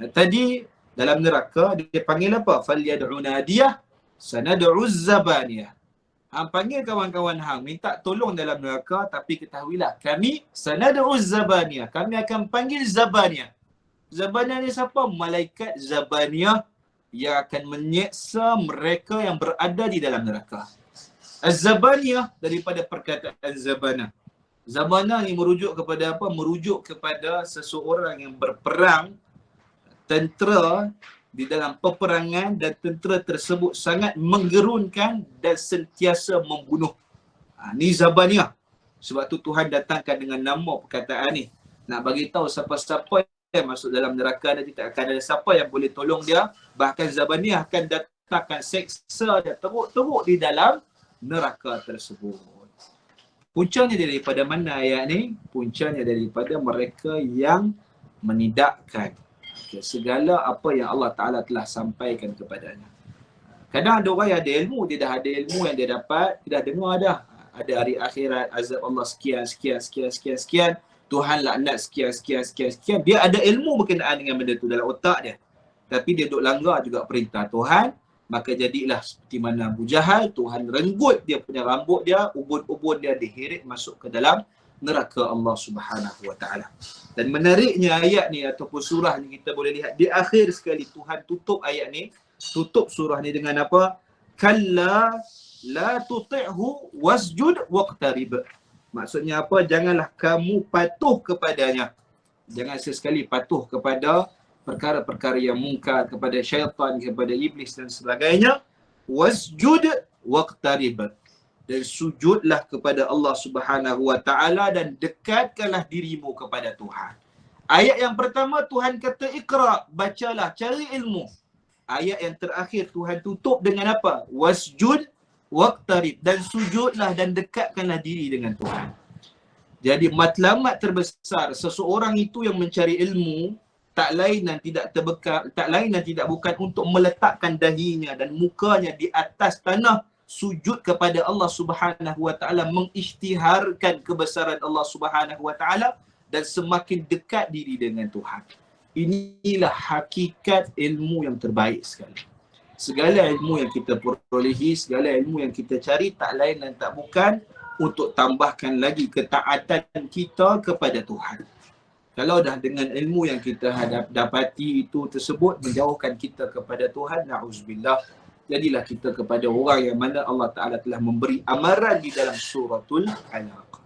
Tadi dalam neraka dia panggil apa? Falyad'u nadiyah sanad'u zabaniyah. Hang panggil kawan-kawan hang minta tolong dalam neraka, tapi ketahuilah kami sanad'u zabaniyah, kami akan panggil zabaniyah. Zabaniyah ni siapa? Malaikat zabaniyah yang akan menyeksa mereka yang berada di dalam neraka. Az-zabaniyah daripada perkataan zabana. Zabana ni merujuk kepada apa? Merujuk kepada seseorang yang berperang, tentera di dalam peperangan, dan tentera tersebut sangat menggerunkan dan sentiasa membunuh. Ni zabaniyah. Sebab tu Tuhan datangkan dengan nama perkataan ni. Nak bagi tahu siapa-siapa yang masuk dalam neraka nanti tak akan ada siapa yang boleh tolong dia. Bahkan Zabaniah akan datangkan seksa dia teruk-teruk di dalam neraka tersebut. Puncanya daripada mana ayat ni? Puncanya daripada mereka yang menidakkan segala apa yang Allah Ta'ala telah sampaikan kepadanya. Kadang ada orang yang ada ilmu, dia dah ada ilmu yang dia dapat, dia dah dengar dah. Ada hari akhirat, azab Allah sekian. Tuhan laknat sekian. Dia ada ilmu berkenaan dengan benda tu dalam otak dia. Tapi dia duk langgar juga perintah Tuhan. Maka jadilah seperti mana Abu Jahal, Tuhan renggut dia punya rambut dia, ubun-ubun dia diheret masuk ke dalam neraka Allah Subhanahu Wa Taala. Dan menariknya ayat ni ataupun surah ni kita boleh lihat di akhir sekali Tuhan tutup ayat ni, tutup surah ni dengan apa? Kalla la tuti'hu wasjud waqtarib. Maksudnya apa? Janganlah kamu patuh kepadanya. Jangan sesekali patuh kepada perkara-perkara yang mungkar, kepada syaitan, kepada iblis dan sebagainya. Wasjud waqtarib. Dan sujudlah kepada Allah Subhanahu Wa Taala dan dekatkanlah dirimu kepada Tuhan. Ayat yang pertama Tuhan kata iqra, bacalah, cari ilmu. Ayat yang terakhir Tuhan tutup dengan apa? Wasjud waqtarib, dan sujudlah dan dekatkanlah diri dengan Tuhan. Jadi matlamat terbesar seseorang itu yang mencari ilmu tak lain dan tidak bukan untuk meletakkan dahinya dan mukanya di atas tanah, sujud kepada Allah Subhanahu Wa Taala, mengisytiharkan kebesaran Allah Subhanahu Wa Taala dan semakin dekat diri dengan Tuhan. Inilah hakikat ilmu yang terbaik sekali. Segala ilmu yang kita perolehi, segala ilmu yang kita cari tak lain dan tak bukan untuk tambahkan lagi ketaatan kita kepada Tuhan. Kalau dah dengan ilmu yang kita dapati itu tersebut menjauhkan kita kepada Tuhan, na'udzubillah, jadilah kita kepada orang yang mana Allah Ta'ala telah memberi amaran di dalam suratul Alaq.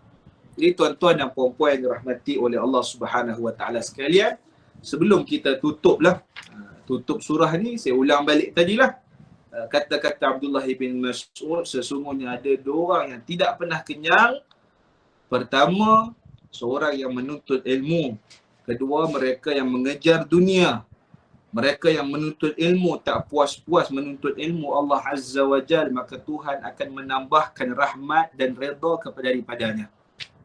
Jadi tuan-tuan dan puan-puan yang dirahmati oleh Allah Subhanahu Wa Ta'ala sekalian, sebelum kita tutup surah ni, saya ulang balik tadilah. Kata-kata Abdullah bin Mas'ud, sesungguhnya ada dua orang yang tidak pernah kenyang. Pertama, seorang yang menuntut ilmu. Kedua, mereka yang mengejar dunia. Mereka yang menuntut ilmu, tak puas-puas menuntut ilmu Allah Azza wa Jal, maka Tuhan akan menambahkan rahmat dan redha daripadanya.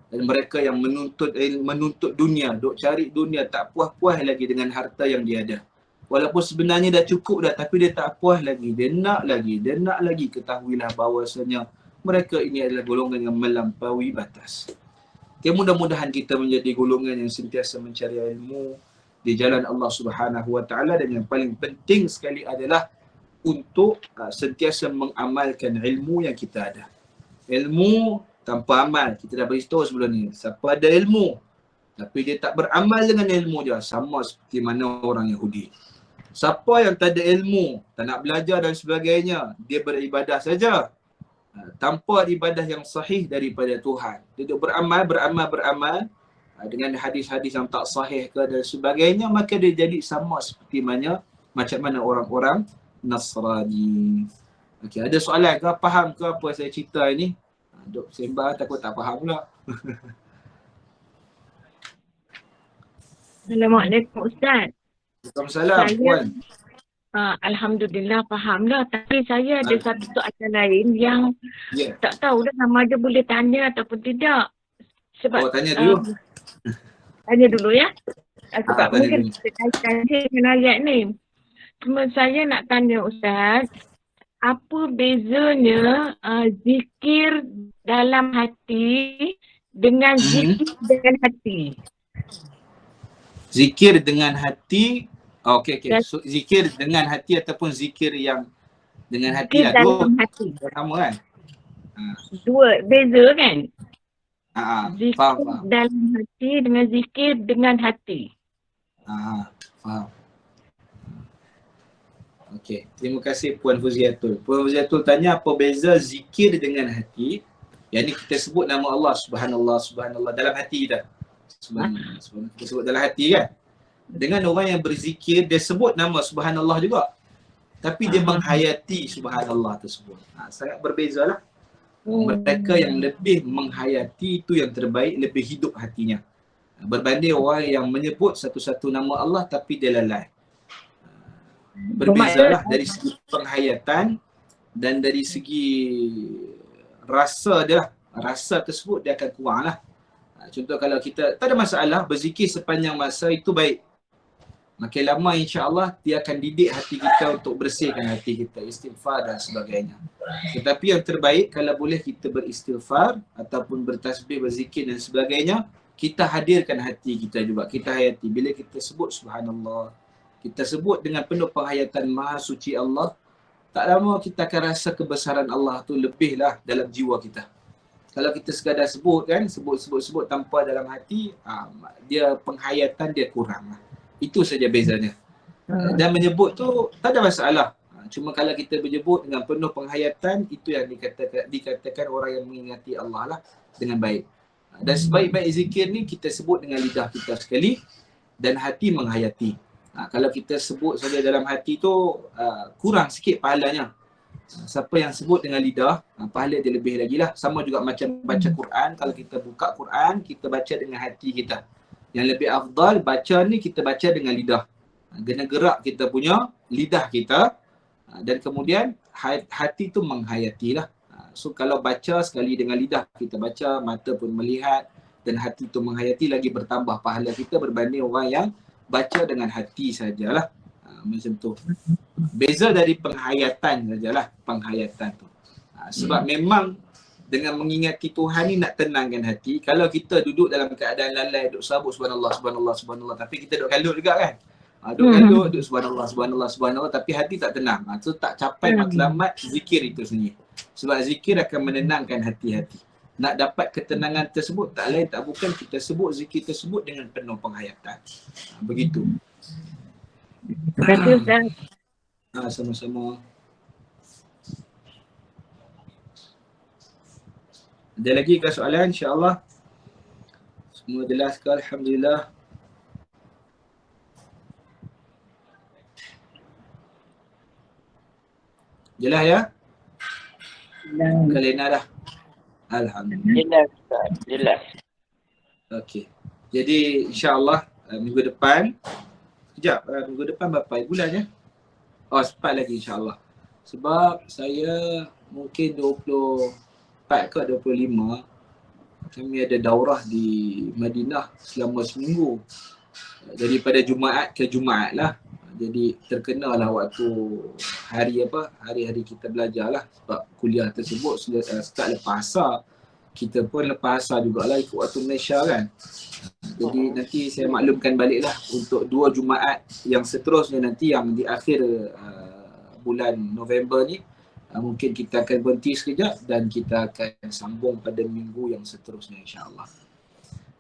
Dan mereka yang menuntut dunia, duk cari dunia, tak puas-puas lagi dengan harta yang dia ada. Walaupun sebenarnya dah cukup dah, tapi dia tak puas lagi, dia nak lagi. Ketahuilah bahawasanya mereka ini adalah golongan yang melampaui batas. Okay, mudah-mudahan kita menjadi golongan yang sentiasa mencari ilmu di jalan Allah Subhanahu Wa Taala, dan yang paling penting sekali adalah untuk sentiasa mengamalkan ilmu yang kita ada. Ilmu tanpa amal, kita dah beritahu sebelum ni, siapa ada ilmu tapi dia tak beramal dengan ilmu dia, sama seperti mana orang Yahudi. Siapa yang tak ada ilmu, tak nak belajar dan sebagainya, dia beribadah saja tanpa ibadah yang sahih daripada Tuhan. Dia duk beramal dengan hadis-hadis yang tak sahih ke dan sebagainya, maka dia jadi sama seperti macam mana orang-orang Nasrani. Okey, ada soalan ke? Faham ke apa saya cerita ini? Duk sembang takut tak faham pula. Assalamualaikum Ustaz. Waalaikumsalam puan. Alhamdulillah fahamlah, tapi saya ada satu soalan lain yang tak tahu dah sama ada boleh tanya ataupun tidak. Sebab tanya dulu. Tanya dulu ya. Sebab tanya mungkin dulu. kaitan dengan ayat ni. Cuma saya nak tanya Ustaz, apa bezanya zikir dalam hati dengan zikir dengan hati? Zikir dengan hati. Okey. So, zikir dengan hati ataupun zikir yang dengan hati Zikir lah. dalam hati. Sama kan? Dua, beza kan? Zikir Faham. dalam hati dengan zikir dengan hati. Faham. Okey, terima kasih Puan Fuziatul. Puan Fuziatul tanya apa beza zikir dengan hati. Yang ni kita sebut nama Allah, subhanallah dalam hati kita. Subhanallah, kita sebut dalam hati kan. Dengan orang yang berzikir, dia sebut nama subhanallah juga. Tapi dia menghayati subhanallah tersebut. Sangat berbeza lah. Mereka yang lebih menghayati itu yang terbaik, lebih hidup hatinya. Berbanding orang yang menyebut satu-satu nama Allah tapi dia lalai. Berbezalah dari segi penghayatan dan dari segi rasa dia lah. Rasa tersebut dia akan kurang lah. Contoh kalau kita, tak ada masalah, berzikir sepanjang masa itu baik. Makin lama insya-Allah dia akan didik hati kita untuk bersihkan hati kita, istighfar dan sebagainya. Tetapi yang terbaik kalau boleh kita beristighfar ataupun bertasbih, berzikir dan sebagainya, kita hadirkan hati kita juga, kita hayati. Bila kita sebut subhanallah, kita sebut dengan penuh penghayatan maha suci Allah, tak lama kita akan rasa kebesaran Allah tu lebihlah dalam jiwa kita. Kalau kita sekadar sebut kan, sebut tanpa dalam hati, dia penghayatan dia kurang lah. Itu saja bezanya. Dan menyebut tu tak ada masalah. Cuma kalau kita menyebut dengan penuh penghayatan, itu yang dikatakan orang yang mengingati Allah lah dengan baik. Dan sebaik-baik zikir ni kita sebut dengan lidah kita sekali dan hati menghayati. Kalau kita sebut saja dalam hati tu kurang sikit pahalanya. Siapa yang sebut dengan lidah, pahala dia lebih lagi lah. Sama juga macam baca Quran. Kalau kita buka Quran, kita baca dengan hati kita. Yang lebih afdal baca ni kita baca dengan lidah. Kena gerak kita punya lidah kita dan kemudian hati tu menghayati lah. So kalau baca sekali dengan lidah kita baca, mata pun melihat dan hati tu menghayati, lagi bertambah pahala kita berbanding orang yang baca dengan hati sajalah. Macam tu. Beza dari penghayatan sajalah, penghayatan tu. Sebab memang dengan mengingati Tuhan ni nak tenangkan hati. Kalau kita duduk dalam keadaan lalai, duduk sabut subhanallah, subhanallah, subhanallah, tapi kita duduk kalut juga kan. Duduk kalut, duduk subhanallah, subhanallah, subhanallah, tapi hati tak tenang. So tak capai matlamat zikir itu sendiri. Sebab zikir akan menenangkan hati-hati. Nak dapat ketenangan tersebut, tak lain tak bukan kita sebut zikir tersebut dengan penuh penghayatan. Begitu. Terima kasih Ustaz. Sama-sama. Ada lagi ke soalan? InsyaAllah semua jelas ke? Alhamdulillah. Jelas ya? Kalena dah. Alhamdulillah. Jelas. Okey. Jadi insyaAllah minggu depan, minggu depan berapa bulan ya? Oh, sempat lagi insyaAllah. Sebab saya mungkin 24 ke 25 kami ada daurah di Madinah selama seminggu. Daripada Jumaat ke Jumaat lah. Jadi terkenalah waktu hari-hari kita belajar lah. Sebab kuliah tersebut start lepas asar. Kita pun lepas asar jugalah ikut waktu Malaysia kan. Jadi nanti saya maklumkan balik lah untuk 2 Jumaat yang seterusnya nanti yang di akhir bulan November ni. Mungkin kita akan berhenti sekejap dan kita akan sambung pada minggu yang seterusnya insyaAllah.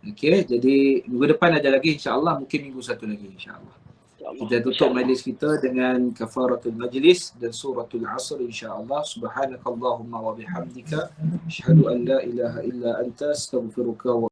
Okey, jadi minggu depan ada lagi insyaAllah, mungkin minggu satu lagi insyaAllah. Kita tutup majlis kita dengan kafaratul majlis dan suratul asr insyaAllah. Subhanakallahumma wa bihamdika asyhadu an la ilaha illa anta astaghfiruka wa